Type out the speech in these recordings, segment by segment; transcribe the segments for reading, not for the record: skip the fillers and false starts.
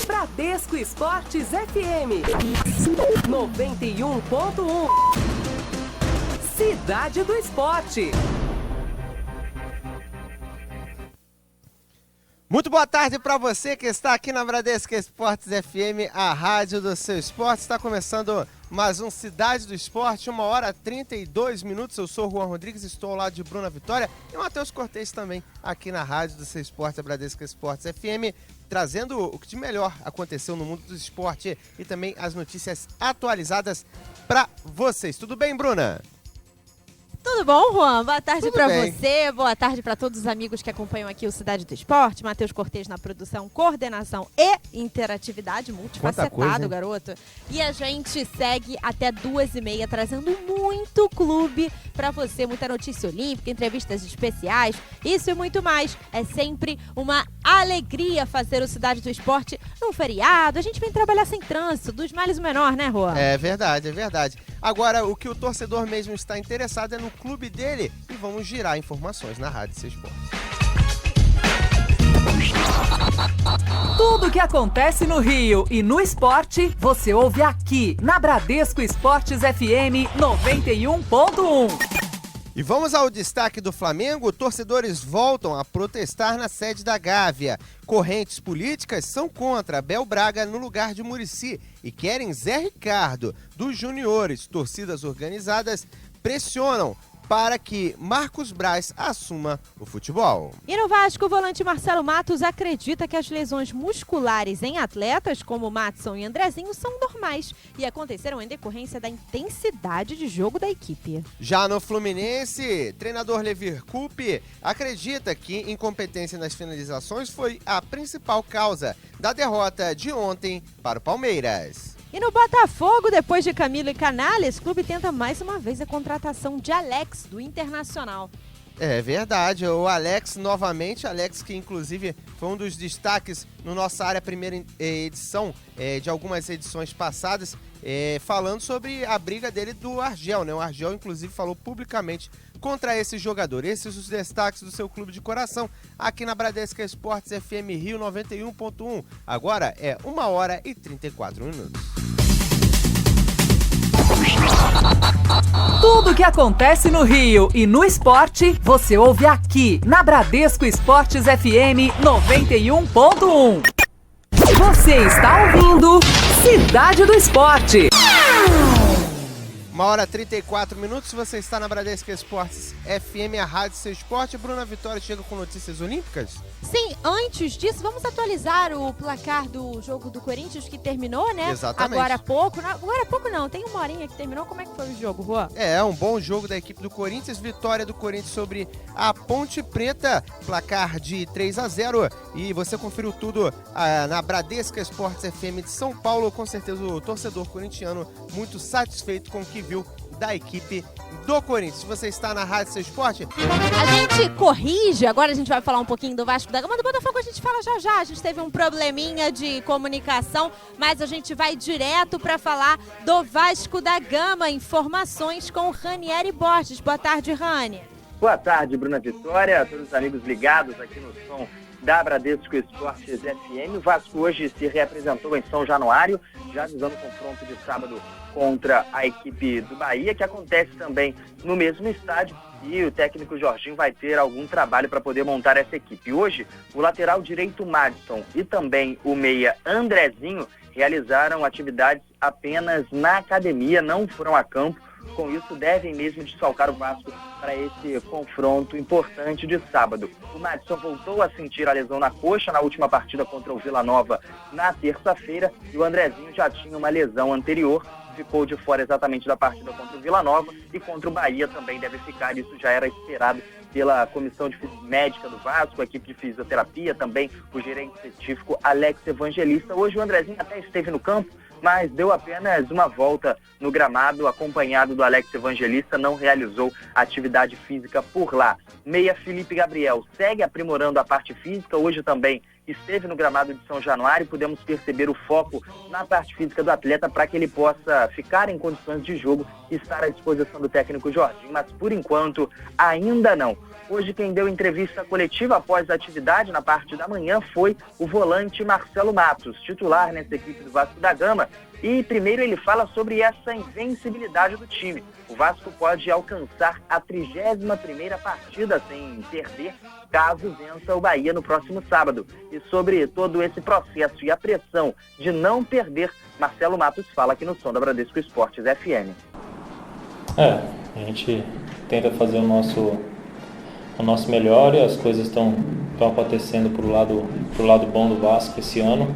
Bradesco Esportes FM 91.1. Cidade do Esporte. Muito boa tarde para você que está aqui na Bradesco Esportes FM, a rádio do seu esporte. Está começando mais um Cidade do Esporte, 1h32. Eu sou o Juan Rodrigues, estou ao lado de Bruna Vitória e Matheus Cortez também aqui na rádio do seu esporte, a Bradesco Esportes FM, trazendo o que de melhor aconteceu no mundo do esporte e também as notícias atualizadas para vocês. Tudo bem, Bruna? Tudo bom, Juan? Boa tarde para bem. você, boa tarde para todos os amigos que acompanham aqui o Cidade do Esporte. Matheus Cortez na produção, coordenação e interatividade, multifacetado, garoto. E a gente segue até 2h30, trazendo muito clube para você, muita notícia olímpica, entrevistas especiais, isso e muito mais. É sempre uma alegria fazer o Cidade do Esporte num feriado. A gente vem trabalhar sem trânsito, dos males o menor, né, Juan? É verdade, é verdade. Agora, o que o torcedor mesmo está interessado é no clube dele e vamos girar informações na Rádio Seu Esporte. Tudo que acontece no Rio e no esporte, você ouve aqui na Bradesco Esportes FM 91.1. E vamos ao destaque do Flamengo. Torcedores voltam a protestar na sede da Gávea. Correntes políticas são contra Abel Braga no lugar de Muricy e querem Zé Ricardo. Dos juniores, torcidas organizadas pressionam para que Marcos Braz assuma o futebol. E no Vasco, o volante Marcelo Matos acredita que as lesões musculares em atletas como Matson e Andrezinho são normais e aconteceram em decorrência da intensidade de jogo da equipe. Já no Fluminense, treinador Levir Coupe acredita que incompetência nas finalizações foi a principal causa da derrota de ontem para o Palmeiras. E no Botafogo, depois de Camilo e Canales, o clube tenta mais uma vez a contratação de Alex, do Internacional. É verdade, o Alex novamente, Alex que inclusive foi um dos destaques no nossa área primeira edição de algumas edições passadas, falando sobre a briga dele do Argel, né? O Argel inclusive falou publicamente contra esse jogador. Esses os destaques do seu clube de coração aqui na Bradesco Esportes FM Rio 91.1. Agora é 1h34. Tudo que acontece no Rio e no esporte, você ouve aqui na Bradesco Esportes FM 91.1. Você está ouvindo Cidade do Esporte. 1h34. Você está na Bradesco Esportes FM, a rádio seu esporte. Bruna Vitória chega com notícias olímpicas? Sim, antes disso, vamos atualizar o placar do jogo do Corinthians que terminou, né? Exatamente. Agora há pouco não, tem uma horinha que terminou. Como é que foi o jogo, Juan? É, um bom jogo da equipe do Corinthians, vitória do Corinthians sobre a Ponte Preta, placar de 3-0. E você conferiu tudo na Bradesco Esportes FM de São Paulo. Com certeza o torcedor corintiano muito satisfeito com o que viu da equipe do Corinthians. Se você está na Rádio Seu Esporte, a gente corrige, agora a gente vai falar um pouquinho do Vasco da Gama. Do Botafogo a gente fala já. A gente teve um probleminha de comunicação, mas a gente vai direto para falar do Vasco da Gama. Informações com Ranieri Borges. Boa tarde, Rani. Boa tarde, Bruna Vitória, a todos os amigos ligados aqui no som da Bradesco Esportes FM. O Vasco hoje se reapresentou em São Januário, já visando o confronto de sábado contra a equipe do Bahia, que acontece também no mesmo estádio, e o técnico Jorginho vai ter algum trabalho para poder montar essa equipe. Hoje, o lateral direito Madison e também o meia Andrezinho realizaram atividades apenas na academia, não foram a campo. Com isso, devem mesmo desfalcar o Vasco para esse confronto importante de sábado. O Madison voltou a sentir a lesão na coxa na última partida contra o Vila Nova na terça-feira, e o Andrezinho já tinha uma lesão anterior, ficou de fora exatamente da partida contra o Vila Nova, e contra o Bahia também deve ficar. Isso já era esperado pela comissão de médica do Vasco, a equipe de fisioterapia, também o gerente científico Alex Evangelista. Hoje o Andrezinho até esteve no campo, mas deu apenas uma volta no gramado, acompanhado do Alex Evangelista, não realizou atividade física por lá. Meia Felipe Gabriel segue aprimorando a parte física, hoje também esteve no gramado de São Januário, pudemos perceber o foco na parte física do atleta para que ele possa ficar em condições de jogo e estar à disposição do técnico Jorginho, mas por enquanto ainda não. Hoje quem deu entrevista coletiva após a atividade na parte da manhã foi o volante Marcelo Matos, titular nessa equipe do Vasco da Gama. E primeiro ele fala sobre essa invencibilidade do time. O Vasco pode alcançar a 31ª partida sem perder, caso vença o Bahia no próximo sábado. E sobre todo esse processo e a pressão de não perder, Marcelo Matos fala aqui no som da Bradesco Esportes FM. A gente tenta fazer o nosso melhor e as coisas estão acontecendo pro lado bom do Vasco esse ano,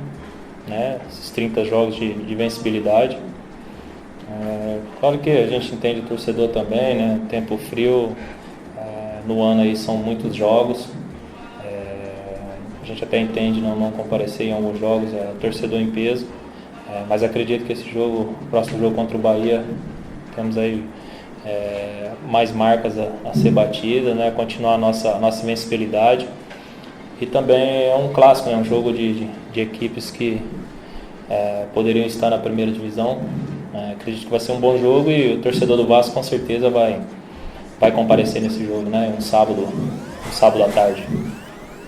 né? Esses 30 jogos de vencibilidade. Claro que a gente entende o torcedor também, né? Tempo frio, no ano aí são muitos jogos. A gente até entende não comparecer em alguns jogos, torcedor em peso, mas acredito que esse jogo, o próximo jogo contra o Bahia, temos aí mais marcas a ser batida, né? Continuar a nossa invencibilidade. E também é um clássico, né? Um jogo de equipes que poderiam estar na primeira divisão. Acredito que vai ser um bom jogo e o torcedor do Vasco com certeza vai comparecer nesse jogo, né? Um sábado à tarde.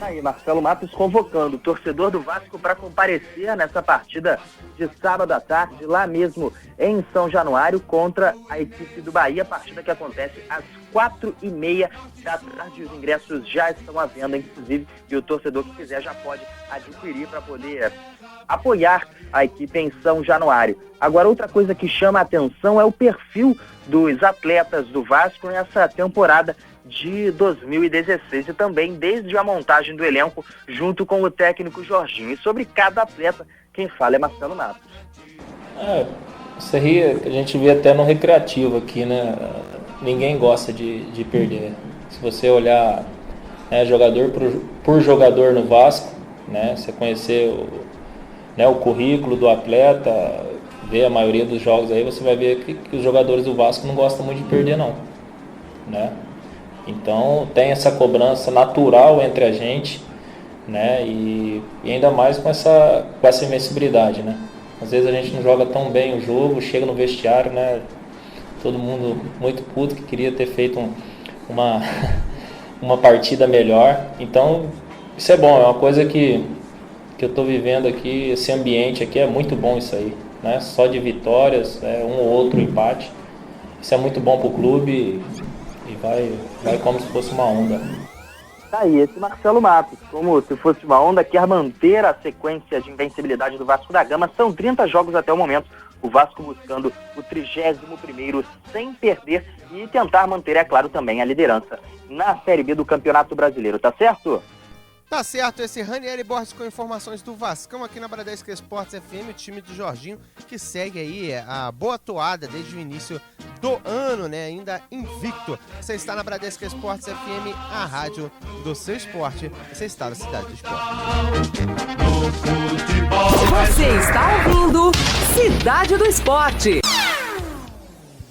Aí, Marcelo Matos convocando o torcedor do Vasco para comparecer nessa partida de sábado à tarde, lá mesmo em São Januário, contra a equipe do Bahia, partida que acontece às 4h30 da tarde. Os ingressos já estão à venda, inclusive, e o torcedor que quiser já pode adquirir para poder apoiar a equipe em São Januário. Agora, outra coisa que chama a atenção é o perfil dos atletas do Vasco nessa temporada de 2016 e também desde a montagem do elenco junto com o técnico Jorginho. E sobre cada atleta, quem fala é Marcelo Matos. Isso aí a gente vê até no recreativo aqui, né? Ninguém gosta de perder. Se você olhar, né, jogador por jogador no Vasco, né, você conhecer o currículo do atleta, ver a maioria dos jogos aí, você vai ver que os jogadores do Vasco não gostam muito de perder não, né? Então tem essa cobrança natural entre a gente, né? E ainda mais com essa invencibilidade, né? Às vezes a gente não joga tão bem o jogo, chega no vestiário, né? Todo mundo muito puto que queria ter feito uma partida melhor. Então isso é bom, é uma coisa que eu estou vivendo aqui, esse ambiente aqui é muito bom isso aí, né? Só de vitórias, um ou outro empate. Isso é muito bom para o clube e vai como se fosse uma onda. Tá aí, esse Marcelo Matos, como se fosse uma onda, quer manter a sequência de invencibilidade do Vasco da Gama. São 30 jogos até o momento, o Vasco buscando o 31º sem perder e tentar manter, é claro, também a liderança na Série B do Campeonato Brasileiro, tá certo? Tá certo, esse Ranieri Borges com informações do Vascão aqui na Bradesco Esportes FM, o time do Jorginho, que segue aí a boa toada desde o início do ano, né? Ainda invicto. Você está na Bradesco Esportes FM, a rádio do seu esporte. Você está na Cidade do Esporte. Você está ouvindo Cidade do Esporte.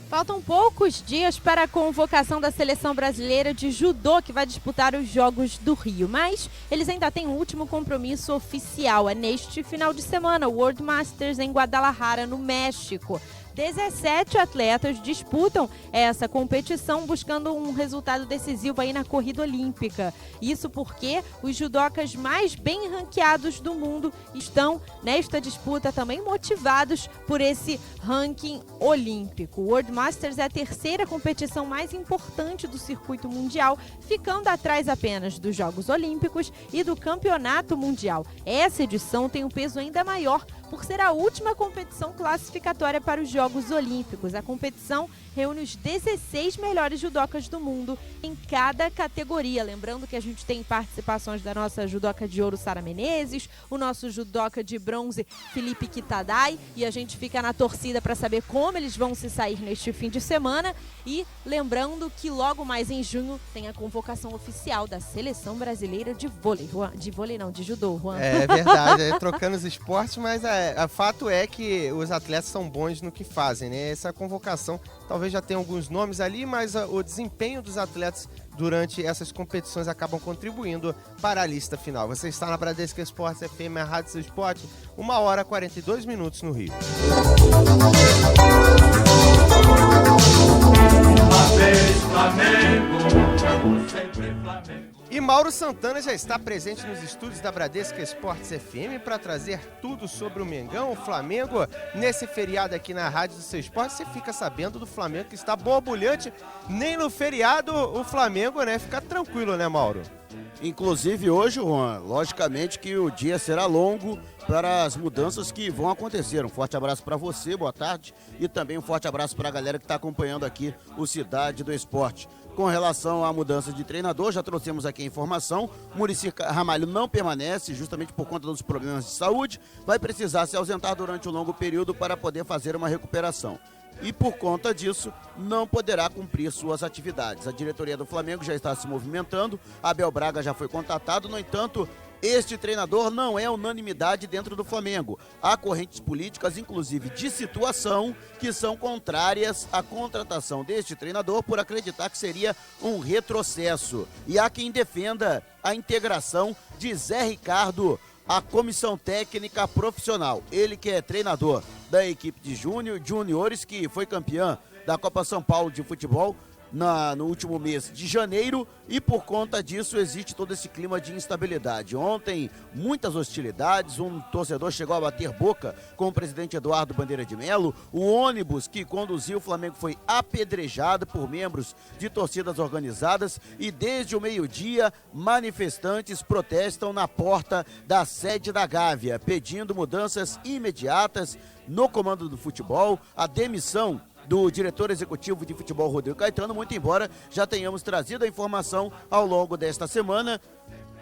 Faltam poucos dias para a convocação da Seleção Brasileira de Judô, que vai disputar os Jogos do Rio. Mas eles ainda têm um último compromisso oficial. É neste final de semana, o World Masters em Guadalajara, no México. 17 atletas disputam essa competição buscando um resultado decisivo aí na corrida olímpica. Isso porque os judocas mais bem ranqueados do mundo estão nesta disputa também motivados por esse ranking olímpico. O World Masters é a terceira competição mais importante do circuito mundial, ficando atrás apenas dos Jogos Olímpicos e do Campeonato Mundial. Essa edição tem um peso ainda maior por ser a última competição classificatória para os Jogos Olímpicos. A competição reúne os 16 melhores judocas do mundo em cada categoria. Lembrando que a gente tem participações da nossa judoca de ouro, Sara Menezes, o nosso judoca de bronze, Felipe Kitadai, e a gente fica na torcida para saber como eles vão se sair neste fim de semana. E lembrando que logo mais em junho tem a convocação oficial da Seleção Brasileira de vôlei. De judô, Juan. É verdade, trocando os esportes, mas o fato é que os atletas são bons no que fazem, né? Essa convocação talvez já tenha alguns nomes ali, mas o desempenho dos atletas durante essas competições acabam contribuindo para a lista final. Você está na Bradesco Esportes FM, a Rádio Seu Esporte, 1h42 no Rio. E Mauro Santana já está presente nos estúdios da Bradesco Esportes FM para trazer tudo sobre o Mengão, o Flamengo. Nesse feriado aqui na Rádio do Seu Esporte, você fica sabendo do Flamengo que está borbulhante. Nem no feriado o Flamengo, né? Fica tranquilo, né, Mauro? Inclusive hoje, Juan, logicamente que o dia será longo para as mudanças que vão acontecer. Um forte abraço para você, boa tarde, e também um forte abraço para a galera que está acompanhando aqui o Cidade do Esporte. Com relação à mudança de treinador, já trouxemos aqui a informação, Muricy Ramalho não permanece justamente por conta dos problemas de saúde, vai precisar se ausentar durante um longo período para poder fazer uma recuperação. E por conta disso, não poderá cumprir suas atividades. A diretoria do Flamengo já está se movimentando, Abel Braga já foi contatado, no entanto, este treinador não é unanimidade dentro do Flamengo. Há correntes políticas, inclusive de situação, que são contrárias à contratação deste treinador por acreditar que seria um retrocesso. E há quem defenda a integração de Zé Ricardo à comissão técnica profissional. Ele que é treinador da equipe de juniores, que foi campeã da Copa São Paulo de futebol no último mês de janeiro, e por conta disso existe todo esse clima de instabilidade. Ontem, muitas hostilidades, um torcedor chegou a bater boca com o presidente Eduardo Bandeira de Melo, o ônibus que conduziu o Flamengo foi apedrejado por membros de torcidas organizadas e desde o meio-dia, manifestantes protestam na porta da sede da Gávea, pedindo mudanças imediatas no comando do futebol, a demissão do diretor executivo de futebol Rodrigo Caetano, muito embora já tenhamos trazido a informação ao longo desta semana.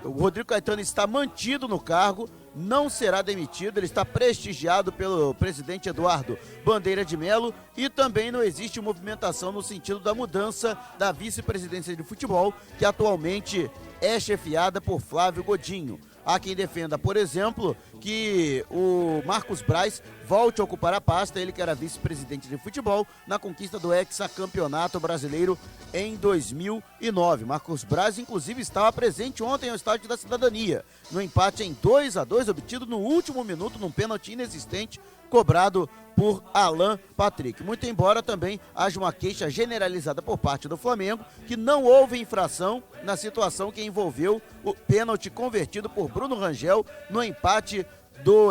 O Rodrigo Caetano está mantido no cargo, não será demitido, ele está prestigiado pelo presidente Eduardo Bandeira de Melo e também não existe movimentação no sentido da mudança da vice-presidência de futebol, que atualmente é chefiada por Flávio Godinho. Há quem defenda, por exemplo, que o Marcos Braz volte a ocupar a pasta, ele que era vice-presidente de futebol, na conquista do hexacampeonato brasileiro em 2009. Marcos Braz, inclusive, estava presente ontem ao Estádio da Cidadania, no empate em 2-2, obtido no último minuto, num pênalti inexistente, cobrado por Alan Patrick. Muito embora também haja uma queixa generalizada por parte do Flamengo, que não houve infração na situação que envolveu o pênalti convertido por Bruno Rangel no empate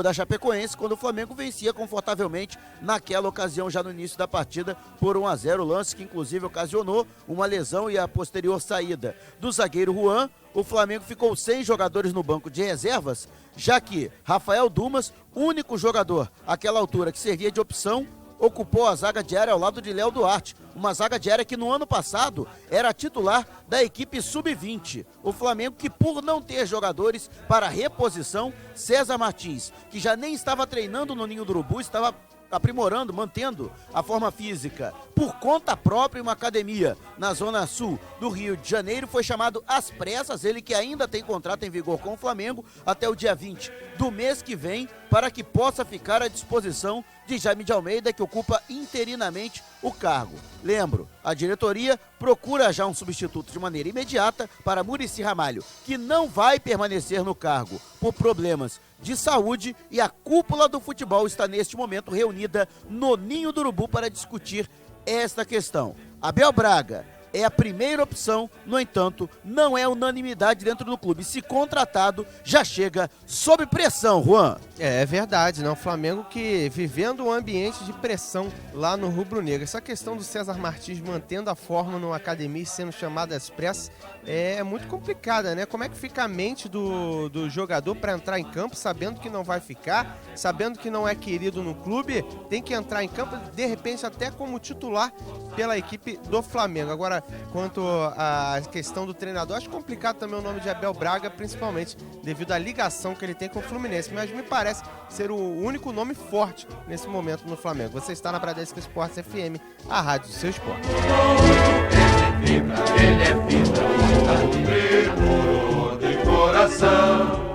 da Chapecoense, quando o Flamengo vencia confortavelmente naquela ocasião, já no início da partida, por 1-0, lance que inclusive ocasionou uma lesão e a posterior saída do zagueiro Juan. O Flamengo ficou sem jogadores no banco de reservas, já que Rafael Dumas, único jogador àquela altura que servia de opção, ocupou a zaga de área ao lado de Léo Duarte, uma zaga de área que no ano passado era titular da equipe sub-20. O Flamengo, que por não ter jogadores para reposição, César Martins, que já nem estava treinando no Ninho do Urubu, estava aprimorando, mantendo a forma física por conta própria em uma academia na zona sul do Rio de Janeiro, foi chamado às pressas, ele que ainda tem contrato em vigor com o Flamengo até o dia 20 do mês que vem, para que possa ficar à disposição de Jaime de Almeida, que ocupa interinamente o cargo. Lembro, a diretoria procura já um substituto de maneira imediata para Muricy Ramalho, que não vai permanecer no cargo por problemas de saúde, e a cúpula do futebol está neste momento reunida no Ninho do Urubu para discutir esta questão. Abel Braga é a primeira opção, no entanto, não é unanimidade dentro do clube. Se contratado, já chega sob pressão, Juan. É verdade, né? O Flamengo que vivendo um ambiente de pressão lá no rubro-negro. Essa questão do César Martins mantendo a forma no academia e sendo chamado às pressas é muito complicada, né? Como é que fica a mente do jogador para entrar em campo, sabendo que não vai ficar, sabendo que não é querido no clube, tem que entrar em campo, de repente até como titular pela equipe do Flamengo. Agora, quanto à questão do treinador, acho complicado também o nome de Abel Braga, principalmente devido à ligação que ele tem com o Fluminense, mas me parece ser o único nome forte nesse momento no Flamengo. Você está na Bradesco Esportes FM, a rádio do seu esporte. Ele é fibra, de coração.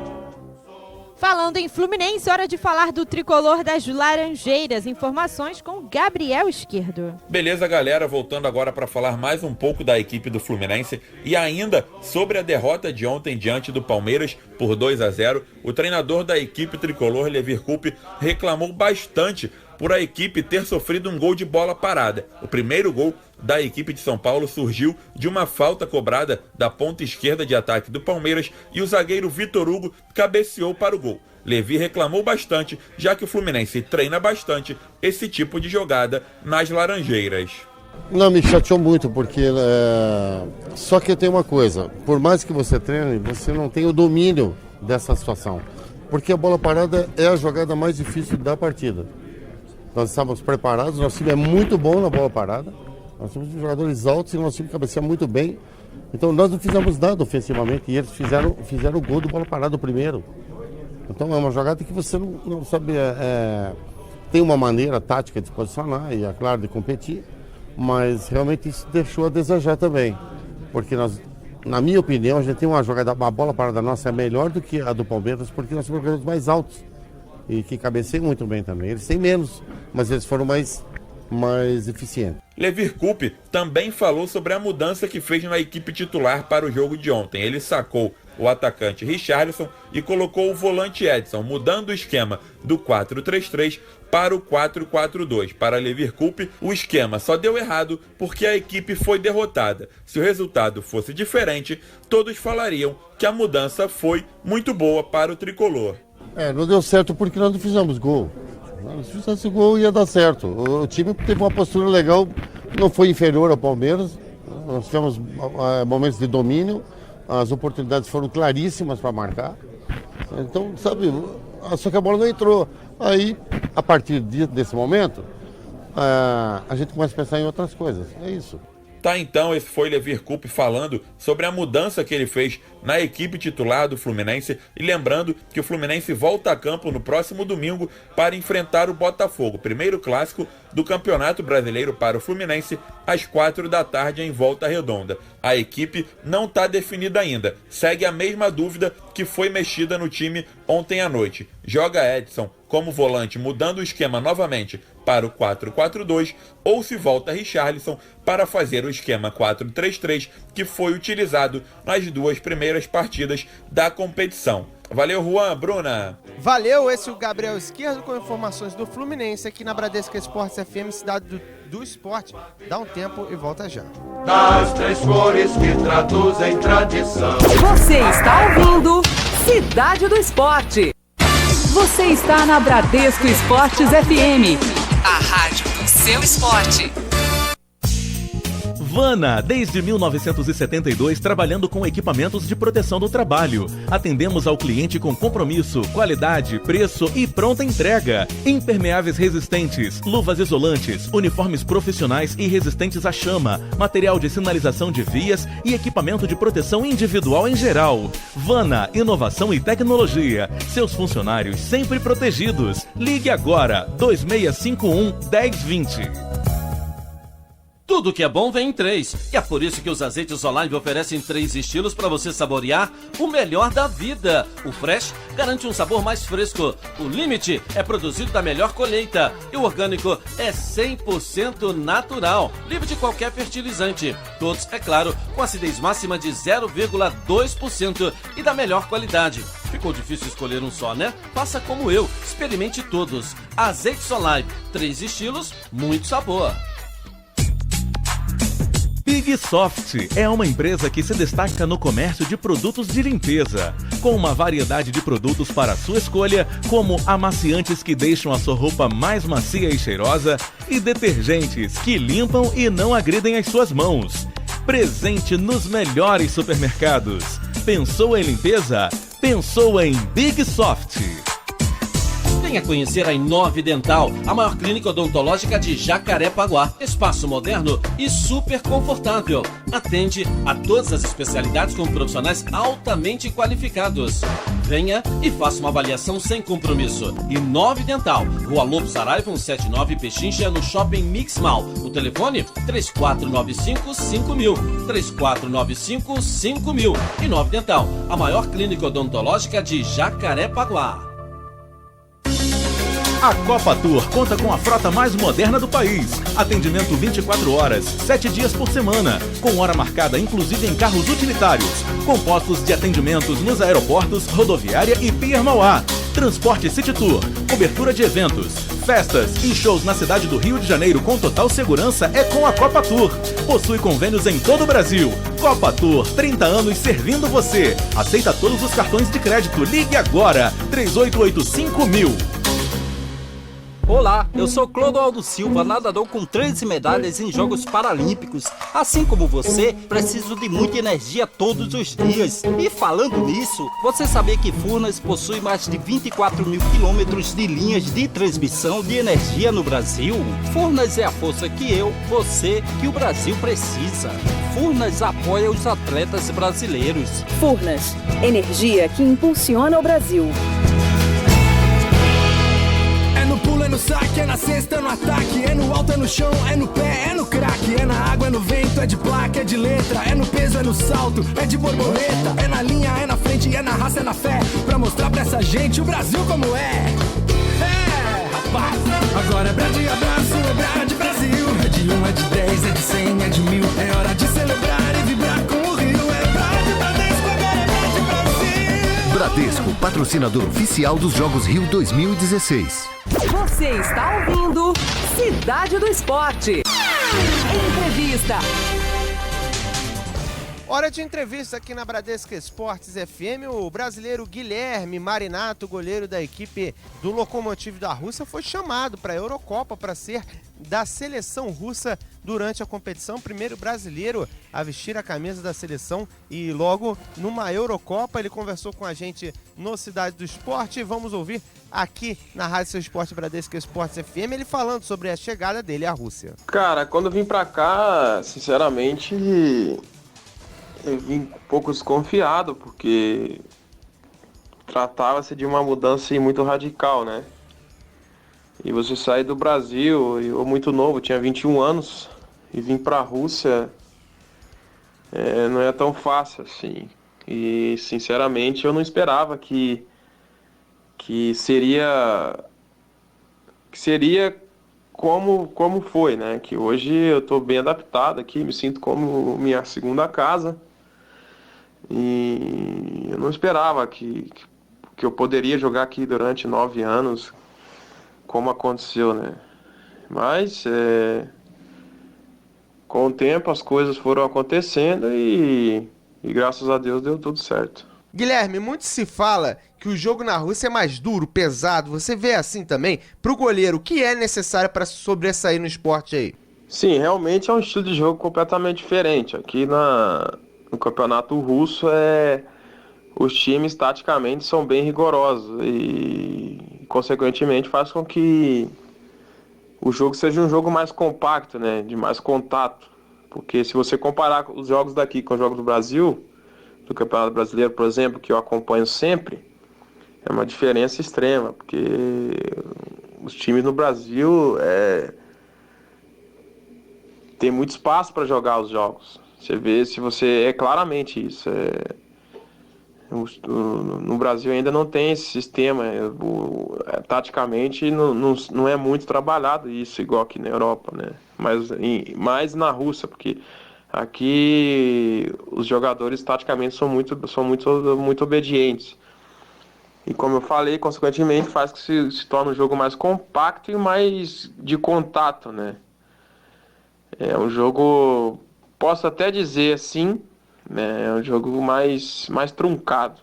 Falando em Fluminense, hora de falar do tricolor das Laranjeiras. Informações com Gabriel Esquerdo. Beleza, galera, voltando agora para falar mais um pouco da equipe do Fluminense e ainda sobre a derrota de ontem diante do Palmeiras por 2-0. O treinador da equipe tricolor, Levir Coupe, reclamou bastante por a equipe ter sofrido um gol de bola parada. O primeiro gol da equipe de São Paulo surgiu de uma falta cobrada da ponta esquerda de ataque do Palmeiras e o zagueiro Vitor Hugo cabeceou para o gol. Levi reclamou bastante, já que o Fluminense treina bastante esse tipo de jogada nas Laranjeiras. Não, me chateou muito, porque só que tem uma coisa, por mais que você treine, você não tem o domínio dessa situação, porque a bola parada é a jogada mais difícil da partida. Nós estávamos preparados, nosso time é muito bom na bola parada, nós temos jogadores altos e nosso time cabeceia muito bem, então nós não fizemos nada ofensivamente e eles fizeram o gol do bola parada primeiro. Então é uma jogada que você não sabe, tem uma maneira tática de se posicionar e é claro de competir, mas realmente isso deixou a desejar também, porque nós, na minha opinião, a gente tem uma bola parada nossa é melhor do que a do Palmeiras, porque nós temos jogadores mais altos e que cabeceiam muito bem também. Eles têm menos, mas eles foram mais eficientes. Levir Coupe também falou sobre a mudança que fez na equipe titular para o jogo de ontem. Ele sacou o atacante Richarlison e colocou o volante Edson, mudando o esquema do 4-3-3 para o 4-4-2. Para Levir Coupe, o esquema só deu errado porque a equipe foi derrotada. Se o resultado fosse diferente, todos falariam que a mudança foi muito boa para o tricolor. Não deu certo porque nós não fizemos gol. Se fizesse gol ia dar certo. O time teve uma postura legal, não foi inferior ao Palmeiras. Nós tivemos momentos de domínio, as oportunidades foram claríssimas para marcar. Então, sabe, só que a bola não entrou. Aí, a partir desse momento, a gente começa a pensar em outras coisas. É isso. Tá, então, esse foi Levir Coupe falando sobre a mudança que ele fez na equipe titular do Fluminense e lembrando que o Fluminense volta a campo no próximo domingo para enfrentar o Botafogo, primeiro clássico do Campeonato Brasileiro para o Fluminense, às 4 da tarde em Volta Redonda. A equipe não está definida ainda, segue a mesma dúvida que foi mexida no time ontem à noite. Joga Edson como volante, mudando o esquema novamente para o 4-4-2, ou se volta Richarlison para fazer o esquema 4-3-3 que foi utilizado nas duas primeiras partidas da competição. Valeu, Juan, Bruna. Valeu, esse é o Gabriel Esquerdo com informações do Fluminense aqui na Bradesco Esportes FM, cidade do esporte. Dá um tempo e volta já. Das três cores que traduzem tradição. Você está ouvindo Cidade do Esporte. Você está na Bradesco Esportes FM, a rádio do seu esporte. Vana, desde 1972, trabalhando com equipamentos de proteção do trabalho. Atendemos ao cliente com compromisso, qualidade, preço e pronta entrega. Impermeáveis resistentes, luvas isolantes, uniformes profissionais e resistentes à chama, material de sinalização de vias e equipamento de proteção individual em geral. Vana, inovação e tecnologia. Seus funcionários sempre protegidos. Ligue agora, 2651-1020. Tudo que é bom vem em 3. E é por isso que os azeites Olive oferecem 3 estilos para você saborear o melhor da vida. O Fresh garante um sabor mais fresco. O Limite é produzido da melhor colheita. E o Orgânico é 100% natural, livre de qualquer fertilizante. Todos, é claro, com acidez máxima de 0,2% e da melhor qualidade. Ficou difícil escolher um só, né? Faça como eu. Experimente todos. Azeites Olive, 3 estilos, muito sabor. Big Soft é uma empresa que se destaca no comércio de produtos de limpeza, com uma variedade de produtos para a sua escolha, como amaciantes que deixam a sua roupa mais macia e cheirosa e detergentes que limpam e não agridem as suas mãos. Presente nos melhores supermercados. Pensou em limpeza? Pensou em Big Soft. Venha conhecer a Inove Dental, a maior clínica odontológica de Jacarepaguá. Espaço moderno e super confortável. Atende a todas as especialidades com profissionais altamente qualificados. Venha e faça uma avaliação sem compromisso. Inove Dental, Rua Lobo Saraiva, 179 Pechincha, no Shopping Mix Mall. O telefone 3495-5000. 3495-5000. Inove Dental, a maior clínica odontológica de Jacarepaguá. A Copa Tour conta com a frota mais moderna do país. Atendimento 24 horas, 7 dias por semana, com hora marcada inclusive em carros utilitários, com postos de atendimentos nos aeroportos, rodoviária e Pier Mauá. Transporte City Tour, cobertura de eventos, festas e shows na cidade do Rio de Janeiro com total segurança é com a Copa Tour. Possui convênios em todo o Brasil. Copa Tour, 30 anos servindo você. Aceita todos os cartões de crédito. Ligue agora, 3885.000. Olá, eu sou Clodoaldo Silva, nadador com 13 medalhas em Jogos Paralímpicos. Assim como você, preciso de muita energia todos os dias. E falando nisso, você sabia que Furnas possui mais de 24 mil quilômetros de linhas de transmissão de energia no Brasil? Furnas é a força que você, que o Brasil precisa. Furnas apoia os atletas brasileiros. Furnas, energia que impulsiona o Brasil. É no pulo, é no saque, é na cesta, é no ataque, é no alto, é no chão, é no pé, é no craque, é na água, é no vento, é de placa, é de letra, é no peso, é no salto, é de borboleta, é na linha, é na frente, é na raça, é na fé, pra mostrar pra essa gente o Brasil como é. É, rapaz, agora é brade, abraço, é brade, Brasil, é de 1, é de 10, é de 100, é de 1000, é hora de celebrar e vibrar com o Rio, é brade, Bradesco, agora é brade, Brasil. Bradesco, patrocinador oficial dos Jogos Rio 2016. Você está ouvindo Cidade do Esporte. Entrevista. Hora de entrevista aqui na Bradesco Esportes FM. O brasileiro Guilherme Marinato, goleiro da equipe do Lokomotiv da Rússia, foi chamado para a Eurocopa para ser da seleção russa durante a competição. Primeiro brasileiro a vestir a camisa da seleção e logo numa Eurocopa. Ele conversou com a gente no Cidade do Esporte. Vamos ouvir aqui na Rádio Seu Esporte Bradesco Esportes FM, ele falando sobre a chegada dele à Rússia. Cara, quando eu vim pra cá, sinceramente, eu vim um pouco desconfiado, porque tratava-se de uma mudança muito radical, né? E você sair do Brasil, eu muito novo, tinha 21 anos, e vim pra Rússia, não é tão fácil assim. E, sinceramente, eu não esperava que seria como foi, né? Que hoje eu estou bem adaptado aqui, me sinto como minha segunda casa. E eu não esperava que eu poderia jogar aqui durante 9 anos, como aconteceu, né? Mas com o tempo as coisas foram acontecendo e graças a Deus deu tudo certo. Guilherme, muito se fala que o jogo na Rússia é mais duro, pesado. Você vê assim também? Pro goleiro, o que é necessário para sobressair no esporte aí? Sim, realmente é um estilo de jogo completamente diferente. Aqui no campeonato russo, os times taticamente são bem rigorosos e, consequentemente, faz com que o jogo seja um jogo mais compacto, né? De mais contato. Porque se você comparar os jogos daqui com os jogos do Brasil, do Campeonato Brasileiro, por exemplo, que eu acompanho sempre, é uma diferença extrema, porque os times no Brasil tem muito espaço para jogar os jogos. Você vê, se você claramente isso. No Brasil ainda não tem esse sistema, taticamente não é muito trabalhado isso, igual aqui na Europa, né? Mas mais na Rússia, porque aqui os jogadores taticamente são muito obedientes. E como eu falei, consequentemente faz que se torne um jogo mais compacto e mais de contato, né? É um jogo, posso até dizer assim, né? É um jogo mais truncado.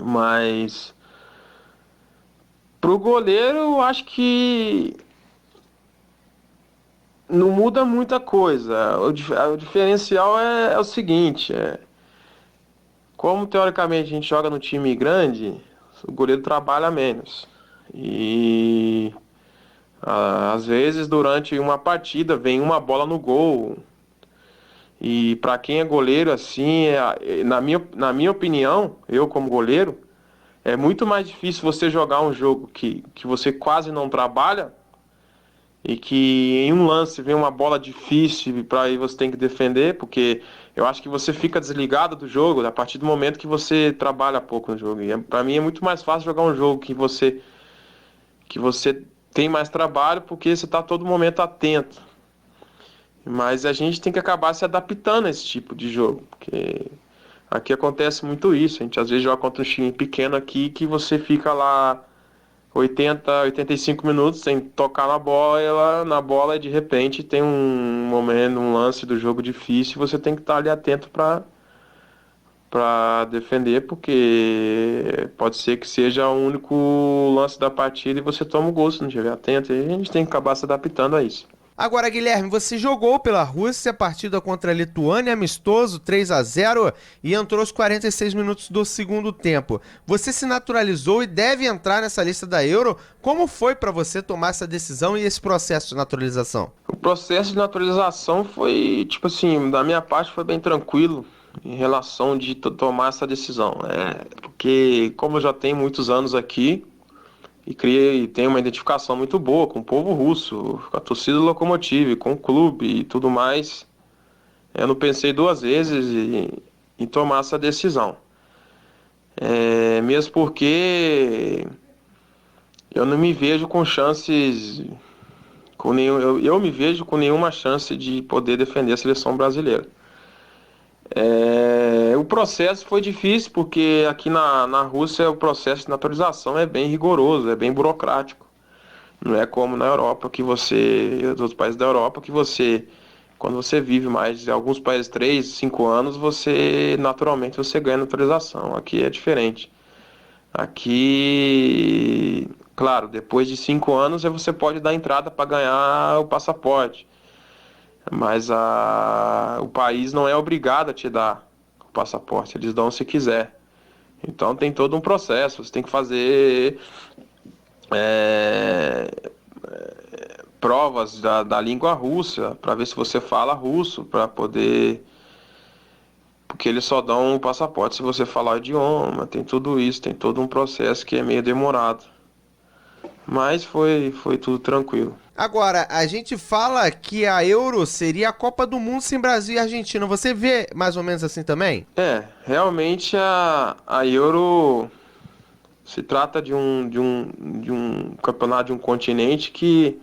Mas pro goleiro eu acho que não muda muita coisa. O diferencial é o seguinte, como teoricamente a gente joga no time grande, o goleiro trabalha menos. E às vezes durante uma partida vem uma bola no gol. E para quem é goleiro, assim, na minha opinião, eu como goleiro, é muito mais difícil você jogar um jogo que você quase não trabalha e que em um lance vem uma bola difícil para aí você tem que defender, porque eu acho que você fica desligado do jogo a partir do momento que você trabalha pouco no jogo. E para mim é muito mais fácil jogar um jogo que que você tem mais trabalho porque você está todo momento atento. Mas a gente tem que acabar se adaptando a esse tipo de jogo, porque aqui acontece muito isso. A gente às vezes joga contra um time pequeno aqui que você fica lá 85 minutos sem tocar na bola e de repente tem um momento, um lance do jogo difícil, você tem que estar ali atento para defender, porque pode ser que seja o único lance da partida e você toma o gol se não estiver atento, e a gente tem que acabar se adaptando a isso. Agora, Guilherme, você jogou pela Rússia a partida contra a Lituânia, amistoso, 3-0, e entrou aos 46 minutos do segundo tempo. Você se naturalizou e deve entrar nessa lista da Euro. Como foi para você tomar essa decisão e esse processo de naturalização? O processo de naturalização foi, tipo assim, da minha parte foi bem tranquilo em relação de tomar essa decisão. Porque como eu já tenho muitos anos aqui, e tenho uma identificação muito boa com o povo russo, com a torcida do Lokomotiv, com o clube e tudo mais, eu não pensei duas vezes em tomar essa decisão. Mesmo porque eu não me vejo com chances, eu me vejo com nenhuma chance de poder defender a seleção brasileira. O processo foi difícil porque aqui na Rússia o processo de naturalização é bem rigoroso, é bem burocrático. Não é como na Europa, nos outros países da Europa, que quando você vive mais, em alguns países 3, 5 anos, naturalmente você ganha naturalização. Aqui é diferente. Aqui, claro, depois de 5 anos você pode dar entrada para ganhar o passaporte. Mas o país não é obrigado a te dar o passaporte, eles dão se quiser. Então tem todo um processo, você tem que fazer provas da língua russa, para ver se você fala russo, para poder... Porque eles só dão um passaporte se você falar o idioma, tem tudo isso, tem todo um processo que é meio demorado. Mas foi tudo tranquilo. Agora, a gente fala que a Euro seria a Copa do Mundo sem Brasil e Argentina. Você vê mais ou menos assim também? Realmente a Euro se trata de um campeonato de um continente que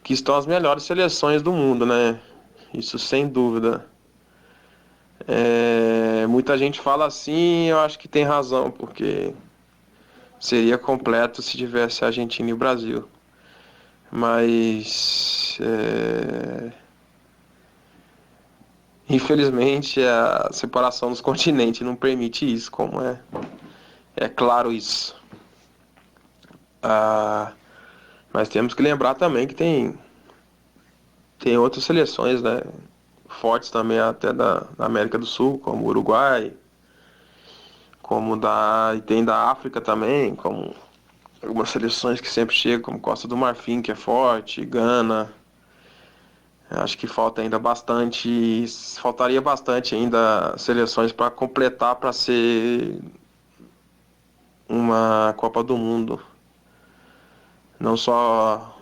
estão as melhores seleções do mundo, né? Isso sem dúvida. Muita gente fala assim, eu acho que tem razão, porque seria completo se tivesse Argentina e o Brasil. Mas infelizmente a separação dos continentes não permite isso, como é claro isso. Mas temos que lembrar também que tem outras seleções, né, fortes também até da América do Sul, como o Uruguai, e tem da África também, como algumas seleções que sempre chegam, como Costa do Marfim, que é forte, Gana. Acho que faltaria bastante ainda seleções para completar, para ser uma Copa do Mundo. Não só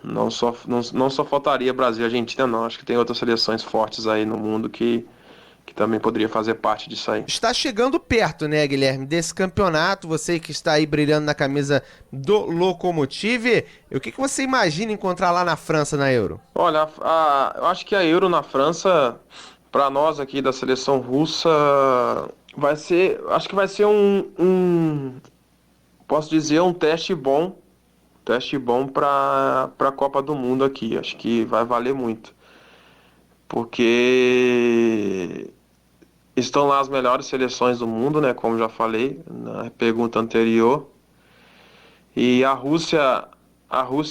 faltaria Brasil e Argentina, não. Acho que tem outras seleções fortes aí no mundo que também poderia fazer parte disso aí. Está chegando perto, né, Guilherme, desse campeonato, você que está aí brilhando na camisa do Lokomotiv, o que você imagina encontrar lá na França na Euro? Olha, eu acho que a Euro na França, para nós aqui da seleção russa, acho que vai ser posso dizer, um teste bom para a Copa do Mundo aqui. Acho que vai valer muito, porque estão lá as melhores seleções do mundo, né? Como já falei na pergunta anterior. E a Rússia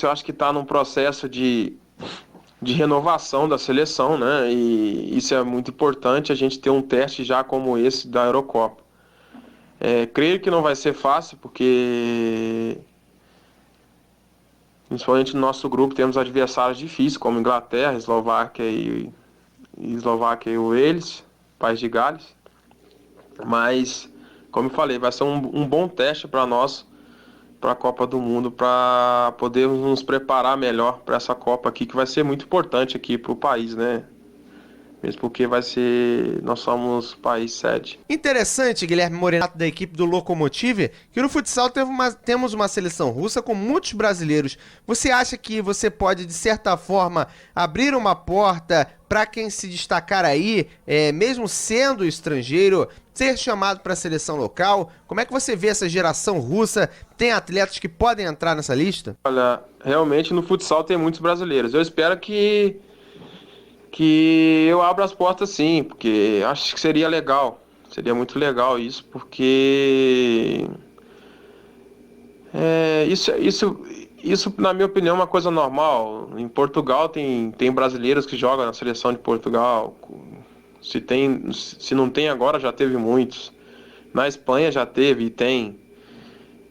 eu acho que está num processo de renovação da seleção, né? E isso é muito importante, a gente ter um teste já como esse da Eurocopa. Creio que não vai ser fácil, porque principalmente no nosso grupo temos adversários difíceis, como Inglaterra, Eslováquia e Wales, País de Gales. Mas, como eu falei, vai ser um bom teste para nós, para a Copa do Mundo, para podermos nos preparar melhor para essa Copa aqui, que vai ser muito importante aqui para o país, né? mesmo porque nós somos país sede. Interessante, Guilherme Morenato, da equipe do Lokomotiv, que no futsal temos uma seleção russa com muitos brasileiros. Você acha que você pode, de certa forma, abrir uma porta para quem se destacar aí, mesmo sendo estrangeiro, ser chamado para a seleção local? Como é que você vê essa geração russa? Tem atletas que podem entrar nessa lista? Olha, realmente no futsal tem muitos brasileiros. Eu espero que eu abra as portas sim, porque acho que seria legal. Seria muito legal isso, porque isso na minha opinião, é uma coisa normal. Em Portugal tem brasileiros que jogam na seleção de Portugal. Se não tem agora, já teve muitos. Na Espanha já teve e tem.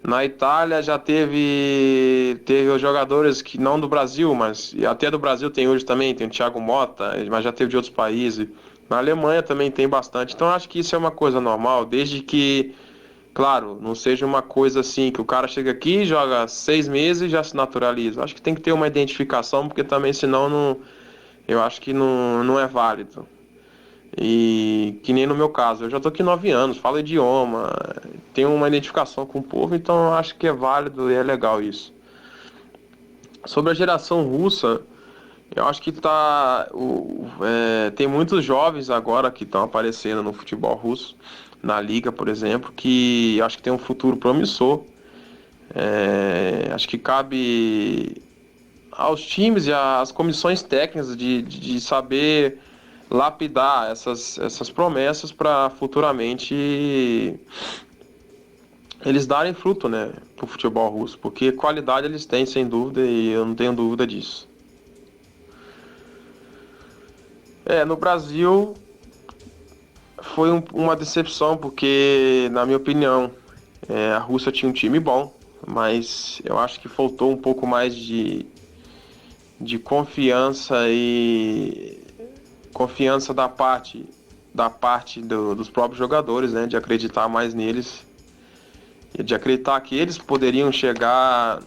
Na Itália já teve os jogadores que não do Brasil, mas até do Brasil tem hoje também, tem o Thiago Mota, mas já teve de outros países. Na Alemanha também tem bastante. Então acho que isso é uma coisa normal, desde que, claro, não seja uma coisa assim, que o cara chega aqui, joga 6 meses e já se naturaliza. Acho que tem que ter uma identificação, porque também senão eu acho que não é válido. E que nem no meu caso, eu já tô aqui 9 anos, falo idioma, tenho uma identificação com o povo, então eu acho que é válido e é legal isso. Sobre a geração russa, eu acho que tem muitos jovens agora que estão aparecendo no futebol russo, na liga, por exemplo, que eu acho que tem um futuro promissor. Acho que cabe aos times e às comissões técnicas de saber lapidar essas promessas para futuramente eles darem fruto, né, pro futebol russo, porque qualidade eles têm, sem dúvida, e eu não tenho dúvida disso. No Brasil foi uma decepção, porque, na minha opinião, a Rússia tinha um time bom, mas eu acho que faltou um pouco mais de confiança da parte dos próprios jogadores, né, de acreditar mais neles, e de acreditar que eles poderiam chegar,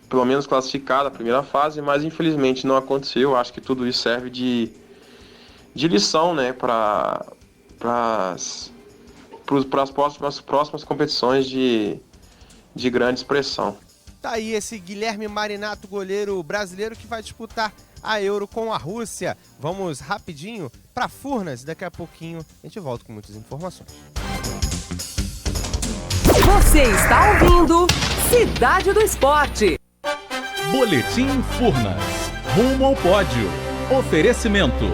pelo menos classificar na primeira fase, mas infelizmente não aconteceu. Acho que tudo isso serve de lição, né, para as próximas competições de grande expressão. Tá aí esse Guilherme Marinato, goleiro brasileiro, que vai disputar a Euro com a Rússia. Vamos rapidinho para Furnas, daqui a pouquinho a gente volta com muitas informações. Você está ouvindo Cidade do Esporte. Boletim Furnas. Rumo ao pódio. Oferecimento.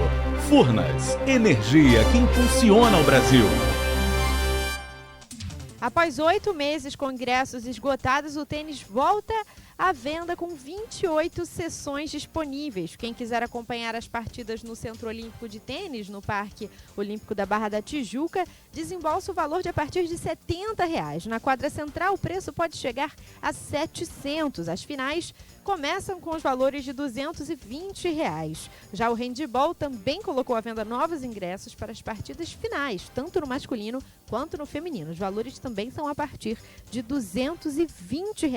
Furnas. Energia que impulsiona o Brasil. Após 8 meses com ingressos esgotados, o tênis volta à venda com 28 sessões disponíveis. Quem quiser acompanhar as partidas no Centro Olímpico de Tênis, no Parque Olímpico da Barra da Tijuca, desembolsa o valor de a partir de R$ 70. Na quadra central, o preço pode chegar a R$ 700. As finais começam com os valores de R$ 220. Já o handebol também colocou à venda novos ingressos para as partidas finais, tanto no masculino quanto no feminino. Os valores também são a partir de R$ 220.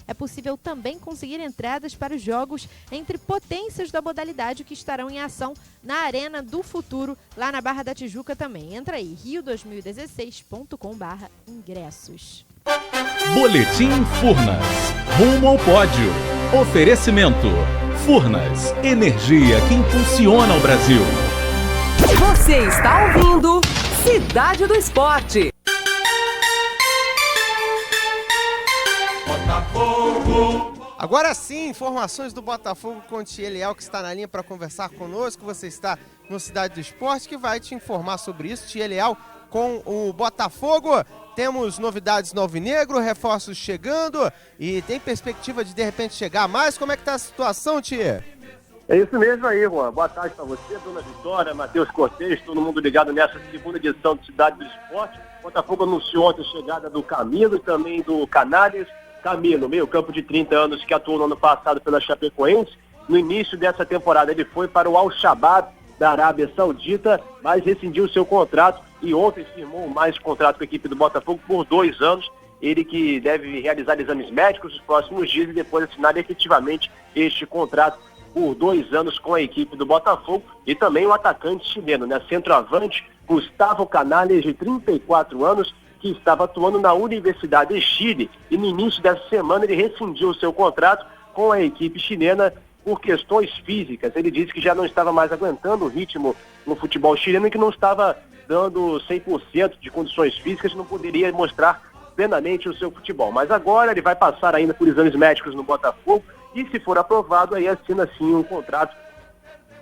É possível também conseguir entradas para os jogos entre potências da modalidade que estarão em ação na Arena do Futuro, lá na Barra da Tijuca também. Entra aí, rio2016.com/ingressos. Boletim Furnas. Rumo ao pódio. Oferecimento. Furnas. Energia que impulsiona o Brasil. Você está ouvindo Cidade do Esporte. Agora sim, informações do Botafogo com o Thieleal, que está na linha para conversar conosco. Você está no Cidade do Esporte, que vai te informar sobre isso. Thieleal, com o Botafogo, temos novidades no Alvinegro, reforços chegando e tem perspectiva de repente chegar mais. Como é que está a situação, Tia? É isso mesmo aí, Juan. Boa tarde para você, Dona Vitória, Matheus Cortez, todo mundo ligado nessa segunda edição do Cidade do Esporte. O Botafogo anunciou ontem a chegada do Camilo e também do Canales. Camilo, meio campo de 30 anos, que atuou no ano passado pela Chapecoense. No início dessa temporada ele foi para o Al-Shabaab da Arábia Saudita, mas rescindiu seu contrato e ontem firmou mais contrato com a equipe do Botafogo por 2 anos. Ele que deve realizar exames médicos nos próximos dias e depois assinar efetivamente este contrato. por 2 anos com a equipe do Botafogo, e também o atacante chileno, né, centroavante Gustavo Canales, de 34 anos, que estava atuando na Universidade de Chile, e no início dessa semana ele rescindiu o seu contrato com a equipe chilena por questões físicas. Ele disse que já não estava mais aguentando o ritmo no futebol chileno e que não estava dando 100% de condições físicas, não poderia mostrar plenamente o seu futebol. Mas agora ele vai passar ainda por exames médicos no Botafogo e, se for aprovado, aí assina sim um contrato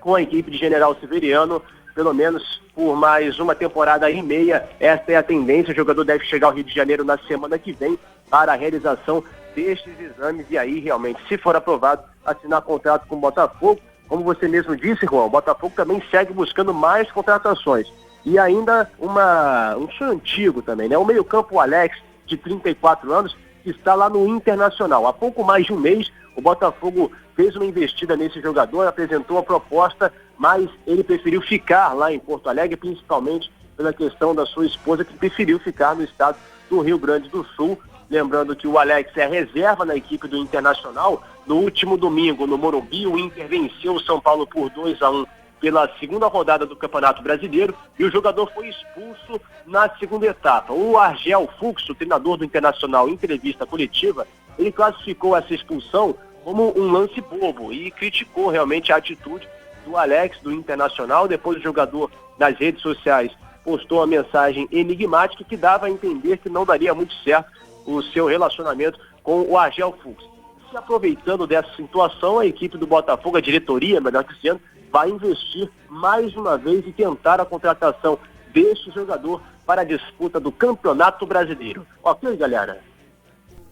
com a equipe de General Severiano, pelo menos por mais uma temporada e meia. Esta é a tendência. O jogador deve chegar ao Rio de Janeiro na semana que vem para a realização destes exames e aí realmente, se for aprovado, assinar contrato com o Botafogo. Como você mesmo disse, Juan, o Botafogo também segue buscando mais contratações. E ainda um sonho antigo também, né? O meio-campo Alex, de 34 anos, que está lá no Internacional. Há pouco mais de um mês, o Botafogo fez uma investida nesse jogador, apresentou a proposta, mas ele preferiu ficar lá em Porto Alegre, principalmente pela questão da sua esposa, que preferiu ficar no estado do Rio Grande do Sul. Lembrando que o Alex é reserva na equipe do Internacional. No último domingo, no Morumbi, o Inter venceu o São Paulo por 2-1 pela segunda rodada do Campeonato Brasileiro, e o jogador foi expulso na segunda etapa. O Argel Fux, o treinador do Internacional, em entrevista coletiva, ele classificou essa expulsão como um lance bobo e criticou realmente a atitude do Alex, do Internacional. Depois o jogador, nas redes sociais, postou uma mensagem enigmática que dava a entender que não daria muito certo o seu relacionamento com o Argel Fux. Se aproveitando dessa situação, a equipe do Botafogo, a diretoria, melhor dizendo, vai investir mais uma vez e tentar a contratação deste jogador para a disputa do Campeonato Brasileiro. Ok, galera?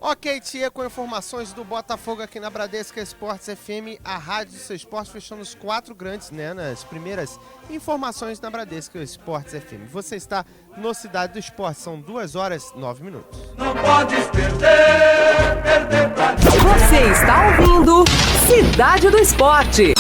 Ok, Tia, com informações do Botafogo aqui na Bradesco Esportes FM, a rádio do seu esporte, fechando os 4 grandes, né, nas primeiras informações na Bradesco Esportes FM. Você está no Cidade do Esporte, são 2h09. Não podes perder pra... Você está ouvindo Cidade do Esporte.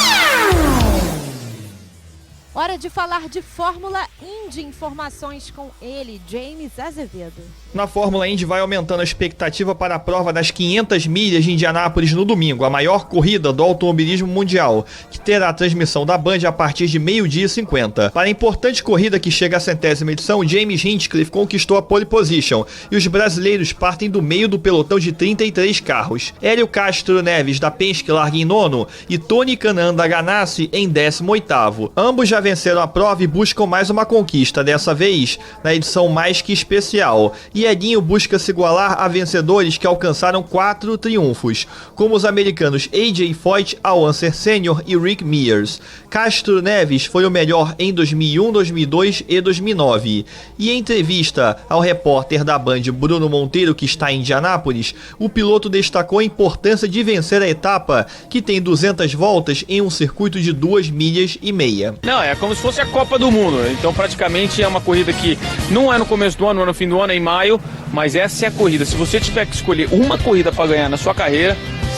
Hora de falar de Fórmula Indy. Informações com ele, James Azevedo. Na Fórmula Indy vai aumentando a expectativa para a prova das 500 milhas de Indianápolis no domingo, a maior corrida do automobilismo mundial, que terá a transmissão da Band a partir de 12h50. Para a importante corrida que chega à 100ª edição, James Hinchcliffe conquistou a pole position e os brasileiros partem do meio do pelotão de 33 carros. Hélio Castro Neves da Penske larga em 9º e Tony Kanaan da Ganassi em 18º. Ambos já venceram a prova e buscam mais uma conquista, dessa vez na edição mais que especial. E Edinho busca se igualar a vencedores que alcançaram 4 triunfos, como os americanos AJ Foyt, Al Unser Sr. e Rick Mears. Castro Neves foi o melhor em 2001, 2002 e 2009. E em entrevista ao repórter da Band Bruno Monteiro, que está em Indianápolis, o piloto destacou a importância de vencer a etapa, que tem 200 voltas em um circuito de 2,5 milhas. Não, é como se fosse a Copa do Mundo, então praticamente é uma corrida que não é no começo do ano, não é no fim do ano, é em maio, mas essa é a corrida. Se você tiver que escolher uma corrida para ganhar na sua carreira,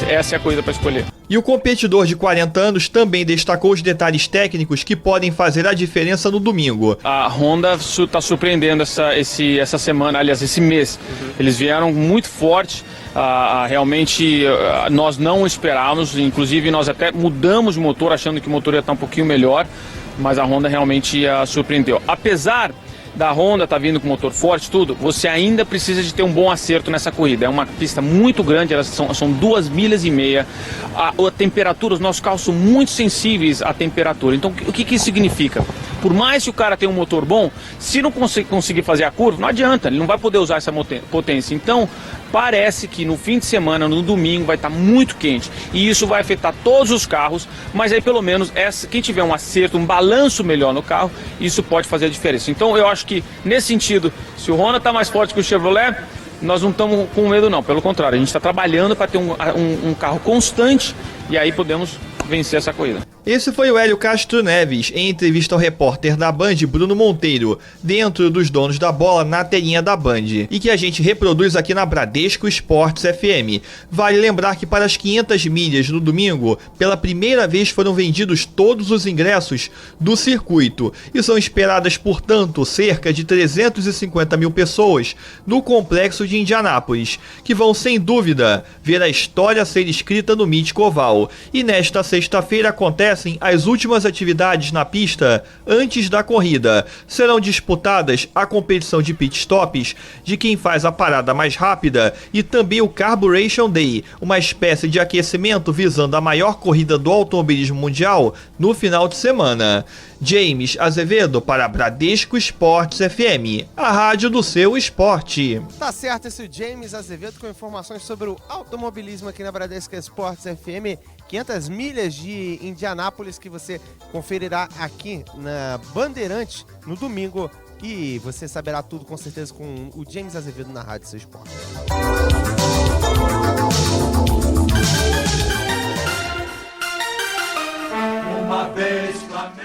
essa é a corrida para escolher. E o competidor de 40 anos também destacou os detalhes técnicos que podem fazer a diferença no domingo. A Honda está surpreendendo essa semana, aliás, esse mês. Eles vieram muito forte. Realmente nós não esperávamos, inclusive nós até mudamos o motor achando que o motor ia estar um pouquinho melhor, mas a Honda realmente surpreendeu. Apesar da Honda estar vindo com motor forte, tudo, você ainda precisa de ter um bom acerto nessa corrida. É uma pista muito grande, elas são 2,5 milhas. A temperatura, os nossos carros são muito sensíveis à temperatura. Então o que isso significa? Por mais que o cara tenha um motor bom, se não conseguir fazer a curva, não adianta, ele não vai poder usar essa potência. Então parece que no fim de semana, no domingo, vai estar muito quente. E isso vai afetar todos os carros, mas aí pelo menos quem tiver um acerto, um balanço melhor no carro, isso pode fazer a diferença. Então eu acho que nesse sentido, se o Honda está mais forte que o Chevrolet, nós não estamos com medo não, pelo contrário, a gente está trabalhando para ter um carro constante e aí podemos vencer essa corrida. Esse foi o Hélio Castro Neves, em entrevista ao repórter da Band, Bruno Monteiro, dentro dos donos da bola na telinha da Band, e que a gente reproduz aqui na Bradesco Esportes FM. Vale lembrar que para as 500 milhas no domingo, pela primeira vez foram vendidos todos os ingressos do circuito, e são esperadas, portanto, cerca de 350 mil pessoas no complexo de Indianápolis, que vão, sem dúvida, ver a história ser escrita no mítico oval. E nesta sexta-feira acontece as últimas atividades na pista antes da corrida. Serão disputadas a competição de pit stops de quem faz a parada mais rápida e também o Carburation Day, uma espécie de aquecimento visando a maior corrida do automobilismo mundial no final de semana. James Azevedo para Bradesco Esportes FM, a rádio do seu esporte. Tá certo, esse James Azevedo com informações sobre o automobilismo aqui na Bradesco Esportes FM. 500 milhas de Indianápolis que você conferirá aqui na Bandeirante no domingo. E você saberá tudo com certeza com o James Azevedo na Rádio Seu Esporte.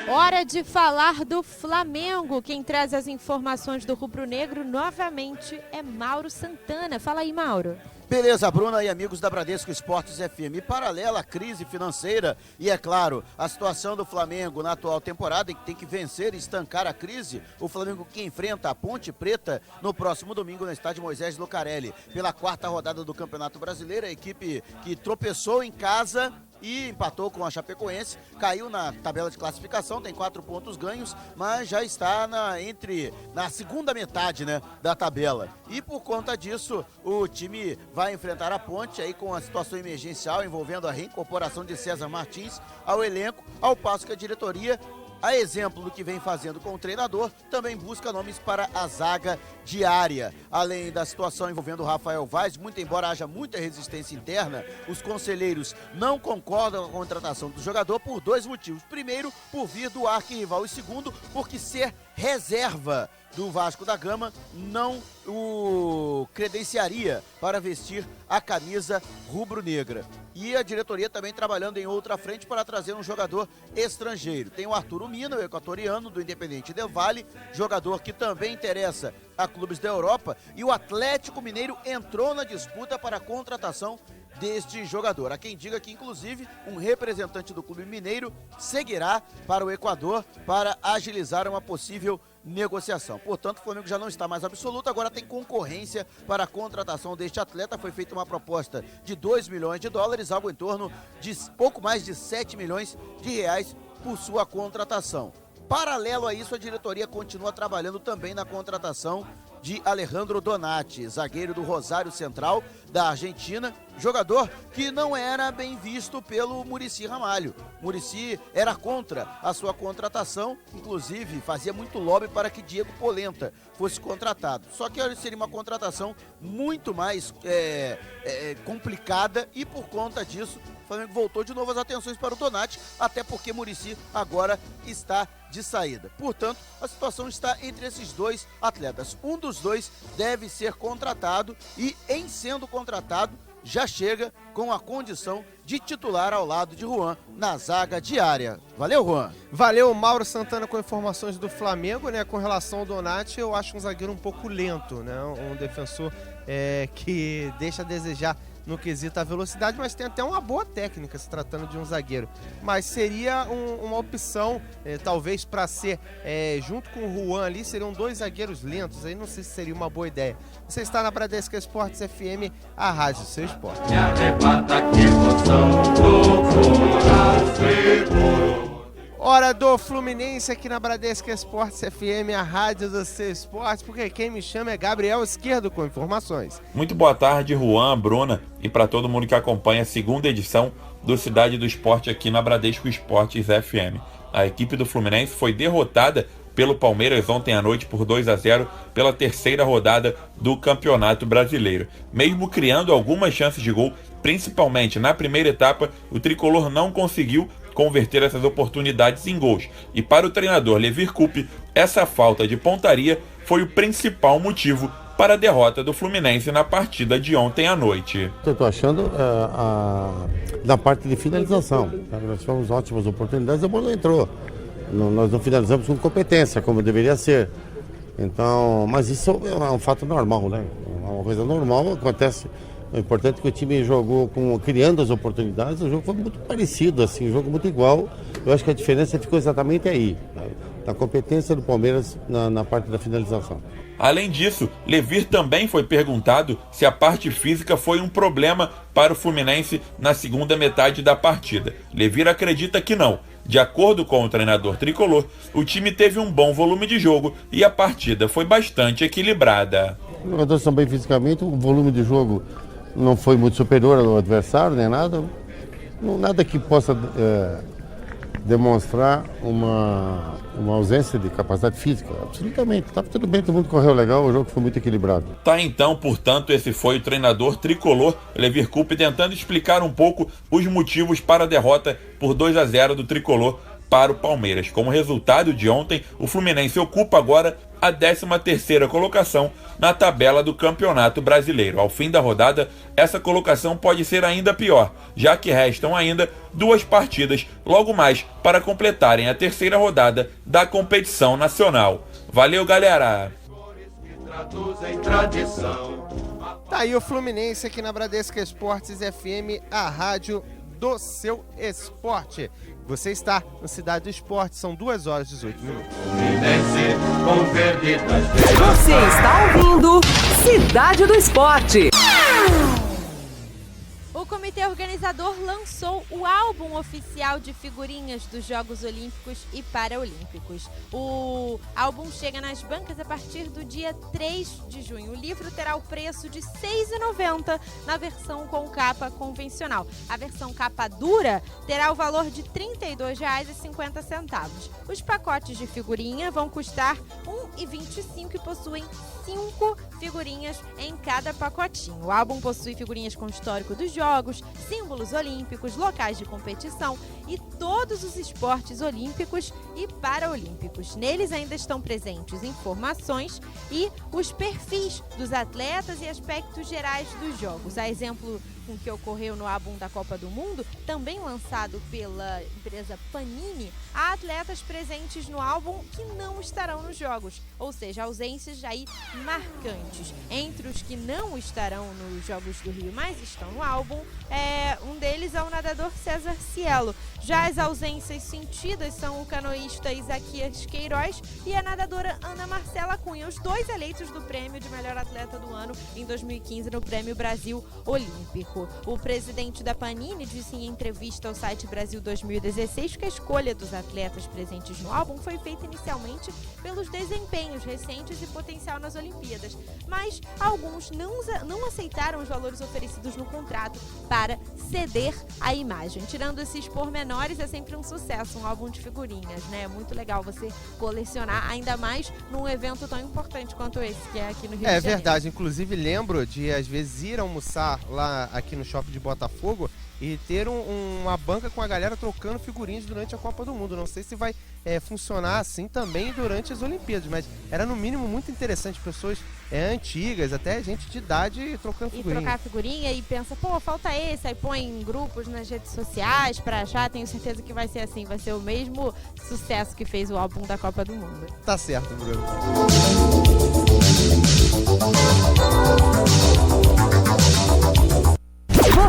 Hora de falar do Flamengo. Quem traz as informações do rubro-negro novamente é Mauro Santana. Fala aí, Mauro. Beleza, Bruna e amigos da Bradesco Esportes FM. Paralela à crise financeira e, é claro, a situação do Flamengo na atual temporada, em que tem que vencer e estancar a crise, o Flamengo que enfrenta a Ponte Preta no próximo domingo no estádio Moisés Lucarelli. Pela 4ª rodada do Campeonato Brasileiro, a equipe que tropeçou em casa e empatou com a Chapecoense, caiu na tabela de classificação, tem 4 pontos ganhos, mas já está na segunda metade, né, da tabela. E por conta disso, o time vai enfrentar a Ponte aí com a situação emergencial envolvendo a reincorporação de César Martins ao elenco, ao passo que a diretoria, a exemplo do que vem fazendo com o treinador, também busca nomes para a zaga diária. Além da situação envolvendo o Rafael Vaz, muito embora haja muita resistência interna, os conselheiros não concordam com a contratação do jogador por 2 motivos. Primeiro, por vir do arquirrival, e segundo, porque ser reserva do Vasco da Gama não o credenciaria para vestir a camisa rubro-negra. E a diretoria também trabalhando em outra frente para trazer um jogador estrangeiro. Tem o Arturo Mina, o equatoriano do Independiente del Valle, jogador que também interessa a clubes da Europa, e o Atlético Mineiro entrou na disputa para a contratação deste jogador. Há quem diga que, inclusive, um representante do clube mineiro seguirá para o Equador para agilizar uma possível negociação. Portanto, o Flamengo já não está mais absoluto, agora tem concorrência para a contratação deste atleta. Foi feita uma proposta de 2 milhões de dólares, algo em torno de pouco mais de 7 milhões de reais por sua contratação. Paralelo a isso, a diretoria continua trabalhando também na contratação de Alejandro Donati, zagueiro do Rosário Central da Argentina, jogador que não era bem visto pelo Muricy Ramalho. Muricy era contra a sua contratação, inclusive fazia muito lobby para que Diego Polenta fosse contratado. Só que seria uma contratação muito mais complicada, e por conta disso o Flamengo voltou de novo as atenções para o Donati, até porque Muricy agora está de saída. Portanto, a situação está entre esses dois atletas. Um dos dois deve ser contratado e, em sendo contratado, já chega com a condição de titular ao lado de Juan na zaga diária. Valeu, Juan. Valeu, Mauro Santana, com informações do Flamengo, né? Com relação ao Donati, eu acho um zagueiro um pouco lento, né? Um defensor que deixa a desejar no quesito a velocidade, mas tem até uma boa técnica se tratando de um zagueiro. Mas seria uma opção, talvez, para ser, junto com o Juan ali, seriam 2 zagueiros lentos. Aí não sei se seria uma boa ideia. Você está na Bradesco Esportes FM, a rádio do seu esporte. Hora do Fluminense aqui na Bradesco Esportes FM, a rádio do seu esporte, porque quem me chama é Gabriel Esquerdo com informações. Muito boa tarde, Juan, Bruna, e para todo mundo que acompanha a 2ª edição do Cidade do Esporte aqui na Bradesco Esportes FM. A equipe do Fluminense foi derrotada pelo Palmeiras ontem à noite por 2-0 pela 3ª rodada do Campeonato Brasileiro. Mesmo criando algumas chances de gol, principalmente na primeira etapa, o tricolor não conseguiu converter essas oportunidades em gols. E para o treinador Levir Coupe, essa falta de pontaria foi o principal motivo para a derrota do Fluminense na partida de ontem à noite. Eu estou achando na parte de finalização. Nós tivemos ótimas oportunidades, a bola não entrou. Nós não finalizamos com competência, como deveria ser. Então, mas isso é um fato normal, né? É uma coisa normal, acontece. O importante é que o time jogou criando as oportunidades, o jogo foi muito parecido, assim, um jogo muito igual. Eu acho que a diferença ficou exatamente aí, na competência do Palmeiras na parte da finalização. Além disso, Levir também foi perguntado se a parte física foi um problema para o Fluminense na segunda metade da partida. Levir acredita que não. De acordo com o treinador tricolor, o time teve um bom volume de jogo e a partida foi bastante equilibrada. Os jogadores estão bem fisicamente, o volume de jogo não foi muito superior ao adversário, nem nada. Nada que possa demonstrar uma ausência de capacidade física. Absolutamente. Estava tudo bem, todo mundo correu legal, o jogo foi muito equilibrado. Tá então, portanto, esse foi o treinador tricolor Levir Coupe tentando explicar um pouco os motivos para a derrota por 2-0 do tricolor para o Palmeiras. Como resultado de ontem, o Fluminense ocupa agora a 13ª colocação na tabela do Campeonato Brasileiro. Ao fim da rodada, essa colocação pode ser ainda pior, já que restam ainda 2 partidas logo mais para completarem a 3ª rodada da competição nacional. Valeu, galera! Tá aí o Fluminense aqui na Bradesco Esportes FM, a rádio do seu esporte. Você está no Cidade do Esporte, são 2h18. Você está ouvindo Cidade do Esporte. O comitê organizador lançou o álbum oficial de figurinhas dos Jogos Olímpicos e Paralímpicos. O álbum chega nas bancas a partir do dia 3 de junho. O livro terá o preço de R$ 6,90 na versão com capa convencional. A versão capa dura terá o valor de R$ 32,50. Os pacotes de figurinha vão custar R$ 1,25 e possuem 5 figurinhas em cada pacotinho. O álbum possui figurinhas com histórico dos jogos, símbolos olímpicos, locais de competição e todos os esportes olímpicos e paraolímpicos. Neles ainda estão presentes informações e os perfis dos atletas e aspectos gerais dos jogos. A exemplo com que ocorreu no álbum da Copa do Mundo, também lançado pela empresa Panini, há atletas presentes no álbum que não estarão nos jogos, ou seja, ausências aí marcantes. Entre os que não estarão nos Jogos do Rio, mas estão no álbum, um deles é o nadador César Cielo. Já as ausências sentidas são o canoísta Isaquias Queiroz e a nadadora Ana Marcela Cunha, os 2 eleitos do prêmio de melhor atleta do ano em 2015 no Prêmio Brasil Olímpico. O presidente da Panini disse em entrevista ao site Brasil 2016 que a escolha dos atletas presentes no álbum foi feita inicialmente pelos desempenhos recentes e potencial nas Olimpíadas, mas alguns não aceitaram os valores oferecidos no contrato para ceder a imagem. Tirando esses pormenores, é sempre um sucesso, um álbum de figurinhas, né? É muito legal você colecionar, ainda mais num evento tão importante quanto esse, que é aqui no Rio de Janeiro. É verdade, inclusive lembro de às vezes ir almoçar lá aqui no shopping de Botafogo e ter uma banca com a galera trocando figurinhas durante a Copa do Mundo. Não sei se vai funcionar assim também durante as Olimpíadas, mas era no mínimo muito interessante, pessoas antigas, até gente de idade trocando figurinha. E trocar figurinha e pensa, pô, falta esse, aí põe em grupos nas redes sociais pra achar. Tenho certeza que vai ser assim, vai ser o mesmo sucesso que fez o álbum da Copa do Mundo. Tá certo, Bruno.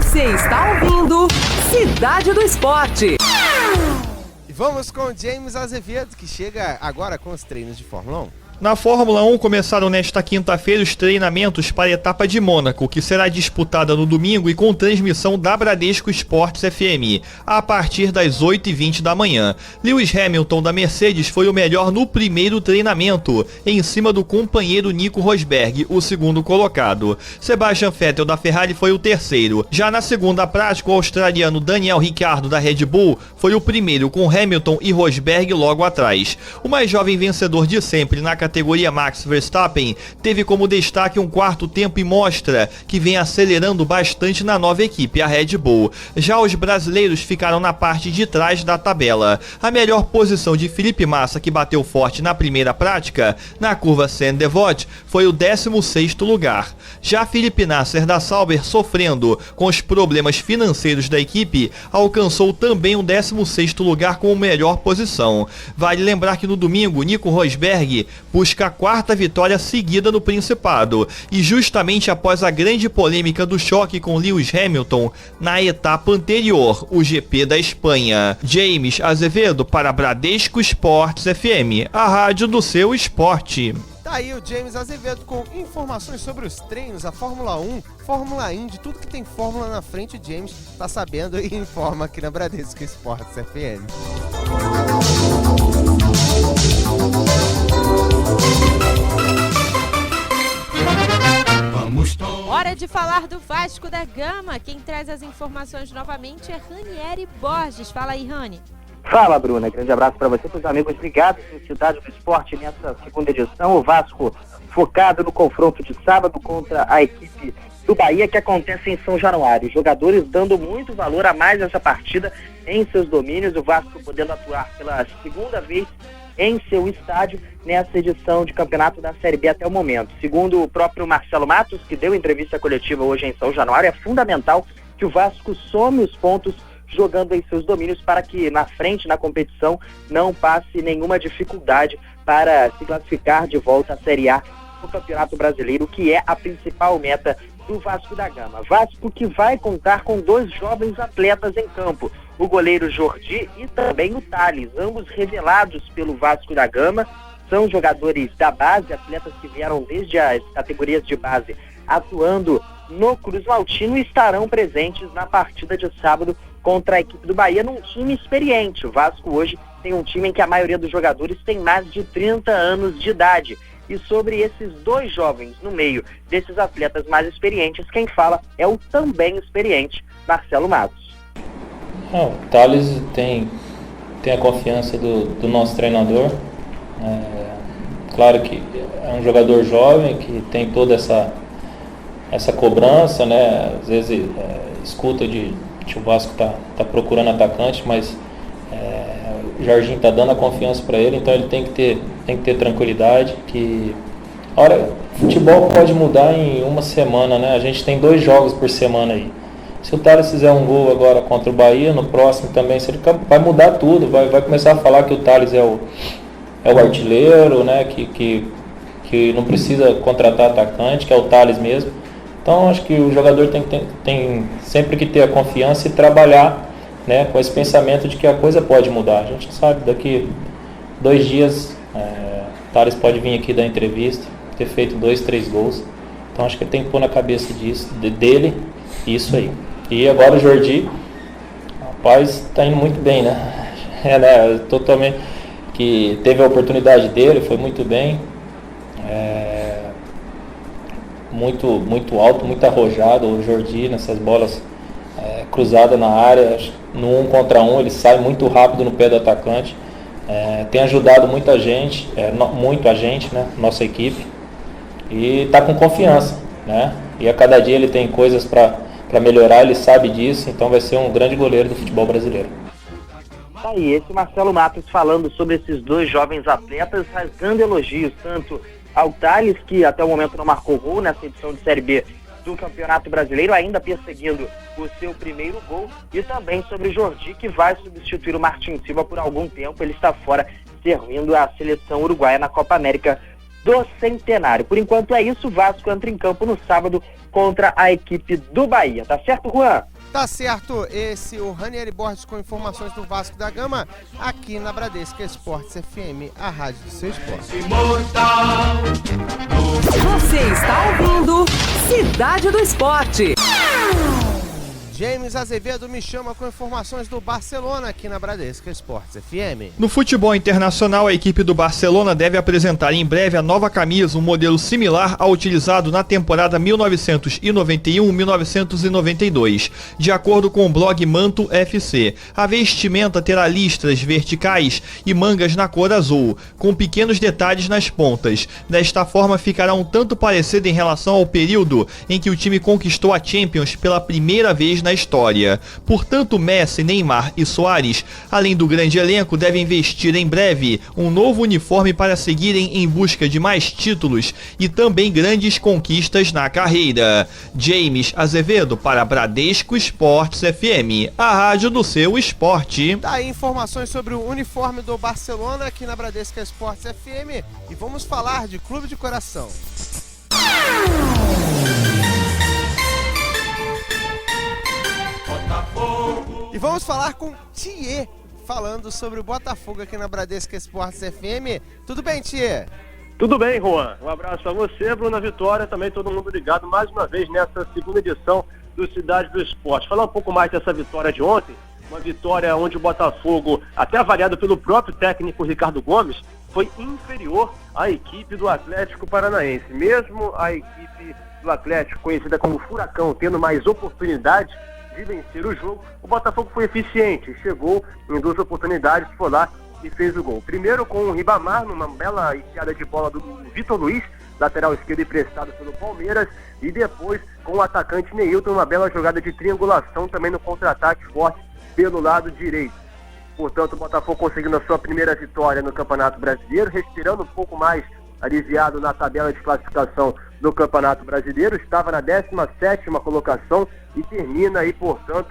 Você está ouvindo Cidade do Esporte. E vamos com o James Azevedo, que chega agora com os treinos de Fórmula 1. Na Fórmula 1 começaram nesta quinta-feira os treinamentos para a etapa de Mônaco, que será disputada no domingo e com transmissão da Bradesco Esportes FM, a partir das 8h20 da manhã. Lewis Hamilton da Mercedes foi o melhor no primeiro treinamento, em cima do companheiro Nico Rosberg, o segundo colocado. Sebastian Vettel da Ferrari foi o terceiro. Já na segunda prática, o australiano Daniel Ricciardo da Red Bull foi o primeiro, com Hamilton e Rosberg logo atrás. O mais jovem vencedor de sempre na categoria categoria Max Verstappen teve como destaque um quarto tempo e mostra que vem acelerando bastante na nova equipe, a Red Bull. Já os brasileiros ficaram na parte de trás da tabela. A melhor posição de Felipe Massa, que bateu forte na primeira prática, na curva Saint-Devote, foi o 16º lugar. Já Felipe Nasser da Sauber, sofrendo com os problemas financeiros da equipe, alcançou também o 16º lugar com a melhor posição. Vale lembrar que no domingo, Nico Rosberg busca a 4ª vitória seguida no Principado, e justamente após a grande polêmica do choque com Lewis Hamilton na etapa anterior, o GP da Espanha. James Azevedo para Bradesco Esportes FM, a rádio do seu esporte. Tá aí o James Azevedo com informações sobre os treinos, a Fórmula 1, Fórmula Indy, tudo que tem Fórmula na frente, o James tá sabendo e informa aqui na Bradesco Esportes FM. Hora de falar do Vasco da Gama. Quem traz as informações novamente é Ranieri Borges. Fala aí, Rani. Fala, Bruna. Grande abraço para você e para os amigos ligados em Cidade do Esporte nessa segunda edição. O Vasco focado no confronto de sábado contra a equipe do Bahia, que acontece em São Januário. Os jogadores dando muito valor a mais essa partida em seus domínios. O Vasco podendo atuar pela segunda vez em seu estádio nessa edição de campeonato da Série B até o momento. Segundo o próprio Marcelo Matos, que deu entrevista coletiva hoje em São Januário, é fundamental que o Vasco some os pontos jogando em seus domínios para que na frente, na competição, não passe nenhuma dificuldade para se classificar de volta à Série A do Campeonato Brasileiro, que é a principal meta do Vasco da Gama. Vasco que vai contar com 2 jovens atletas em campo, o goleiro Jordi e também o Thales, ambos revelados pelo Vasco da Gama. São jogadores da base, atletas que vieram desde as categorias de base atuando no Cruz Maltino e estarão presentes na partida de sábado contra a equipe do Bahia num time experiente. O Vasco hoje tem um time em que a maioria dos jogadores tem mais de 30 anos de idade. E sobre esses 2 jovens no meio desses atletas mais experientes, quem fala é o também experiente Marcelo Matos. O Thales tem a confiança do nosso treinador. Claro que é um jogador jovem que tem toda essa cobrança, né? Às vezes escuta de que o Vasco tá procurando atacante, mas o Jorginho tá dando a confiança para ele, então ele tem que ter tranquilidade, que futebol pode mudar em uma semana, né? A gente tem 2 jogos por semana aí. Se o Thales fizer um gol agora contra o Bahia, no próximo também, vai mudar tudo, vai começar a falar que o Thales é o artilheiro, né? Que não precisa contratar atacante, que é o Thales mesmo. Então acho que o jogador tem sempre que ter a confiança e trabalhar, né, com esse pensamento de que a coisa pode mudar. A gente sabe, daqui 2 dias o Thales pode vir aqui dar entrevista, ter feito 2, 3 gols. Então acho que ele tem que pôr na cabeça dele isso aí. E agora o Jordi, rapaz, tá indo muito bem, né? Totalmente, que teve a oportunidade dele, foi muito bem. Muito alto, muito arrojado o Jordi nessas bolas cruzadas na área, no 1 contra 1, ele sai muito rápido no pé do atacante. Tem ajudado muita gente, muito a gente, né, nossa equipe, e está com confiança, né? E a cada dia ele tem coisas para melhorar, ele sabe disso, então vai ser um grande goleiro do futebol brasileiro. Aí, esse Marcelo Matos falando sobre esses 2 jovens atletas, rasgando elogios tanto ao Thales, que até o momento não marcou gol nessa edição de Série B do Campeonato Brasileiro, ainda perseguindo o seu primeiro gol, e também sobre o Jordi, que vai substituir o Martin Silva por algum tempo. Ele está fora, servindo a seleção uruguaia na Copa América do Centenário. Por enquanto é isso, o Vasco entra em campo no sábado contra a equipe do Bahia. Tá certo, Juan? Tá certo, esse o Ranieri Borges com informações do Vasco da Gama, aqui na Bradesco Esportes FM, a rádio do seu esporte. Você está ouvindo Cidade do Esporte. James Azevedo me chama com informações do Barcelona aqui na Bradesco Esportes FM. No futebol internacional, a equipe do Barcelona deve apresentar em breve a nova camisa, um modelo similar ao utilizado na temporada 1991-1992. De acordo com o blog Manto FC, a vestimenta terá listras verticais e mangas na cor azul, com pequenos detalhes nas pontas. Desta forma, ficará um tanto parecida em relação ao período em que o time conquistou a Champions pela primeira vez na história. Portanto, Messi, Neymar e Soares, além do grande elenco, devem vestir em breve um novo uniforme para seguirem em busca de mais títulos e também grandes conquistas na carreira. James Azevedo para Bradesco Esportes FM, a rádio do seu esporte. Tá aí informações sobre o uniforme do Barcelona aqui na Bradesco Esportes FM e vamos falar de Clube de Coração. E vamos falar com Thier, falando sobre o Botafogo aqui na Bradesco Esportes FM. Tudo bem, Thier? Tudo bem, Juan. Um abraço a você, Bruna Vitória, também todo mundo ligado mais uma vez nessa segunda edição do Cidade do Esporte. Falar um pouco mais dessa vitória de ontem, uma vitória onde o Botafogo, até avaliado pelo próprio técnico Ricardo Gomes, foi inferior à equipe do Atlético Paranaense. Mesmo a equipe do Atlético, conhecida como Furacão, tendo mais oportunidades de vencer o jogo, o Botafogo foi eficiente, chegou em 2 oportunidades, foi lá e fez o gol. Primeiro com o Ribamar, numa bela enfiada de bola do Vitor Luiz, lateral esquerdo emprestado pelo Palmeiras, e depois com o atacante Neilton, uma bela jogada de triangulação também no contra-ataque forte pelo lado direito. Portanto, o Botafogo conseguindo a sua primeira vitória no Campeonato Brasileiro, respirando um pouco mais aliviado na tabela de classificação do Campeonato Brasileiro, estava na 17ª colocação e termina aí, portanto,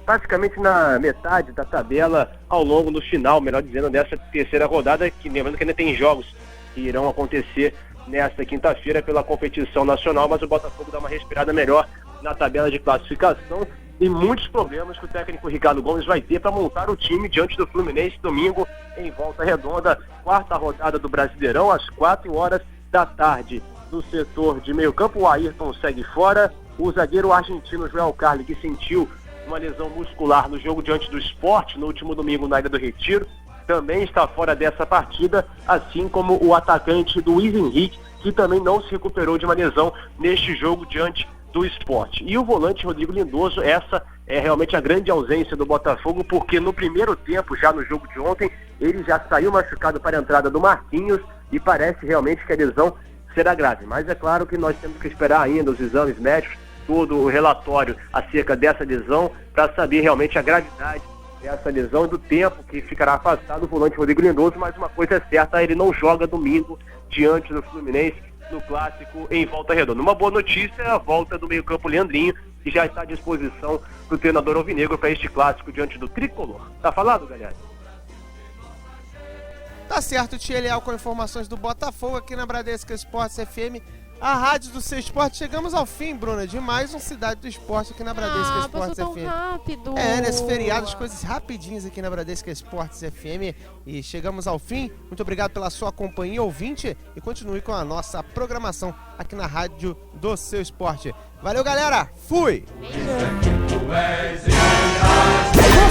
praticamente na metade da tabela ao longo do final, melhor dizendo, dessa terceira rodada, que lembrando que ainda tem jogos que irão acontecer nesta quinta-feira pela competição nacional, mas o Botafogo dá uma respirada melhor na tabela de classificação e muitos problemas que o técnico Ricardo Gomes vai ter para montar o time diante do Fluminense domingo em Volta Redonda, 4ª rodada do Brasileirão, às 16h. No setor de meio campo, o Ayrton segue fora, o zagueiro argentino Joel Carli, que sentiu uma lesão muscular no jogo diante do Sport no último domingo na Ilha do Retiro, também está fora dessa partida, assim como o atacante Luiz Henrique, que também não se recuperou de uma lesão neste jogo diante do Sport. E o volante Rodrigo Lindoso, essa é realmente a grande ausência do Botafogo, porque no primeiro tempo, já no jogo de ontem, ele já saiu machucado para a entrada do Marquinhos e parece realmente que a lesão será grave. Mas é claro que nós temos que esperar ainda os exames médicos, todo o relatório acerca dessa lesão, para saber realmente a gravidade dessa lesão e do tempo que ficará afastado o volante Rodrigo Lindoso. Mas uma coisa é certa, ele não joga domingo diante do Fluminense no clássico em Volta Redonda. Uma boa notícia é a volta do meio-campo Leandrinho, que já está à disposição do treinador alvinegro para este clássico diante do Tricolor. Tá falado, galera? Tá certo, Tia Leal com informações do Botafogo aqui na Bradesco Esportes FM, a rádio do seu esporte. Chegamos ao fim, Bruna, de mais um Cidade do Esporte aqui na Bradesco Esportes passou FM. Tão rápido. Nesse feriado, as coisas rapidinhas aqui na Bradesco Esportes FM. E chegamos ao fim. Muito obrigado pela sua companhia, ouvinte, e continue com a nossa programação aqui na rádio do seu esporte. Valeu, galera! Fui!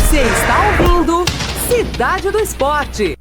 Você está ouvindo Cidade do Esporte.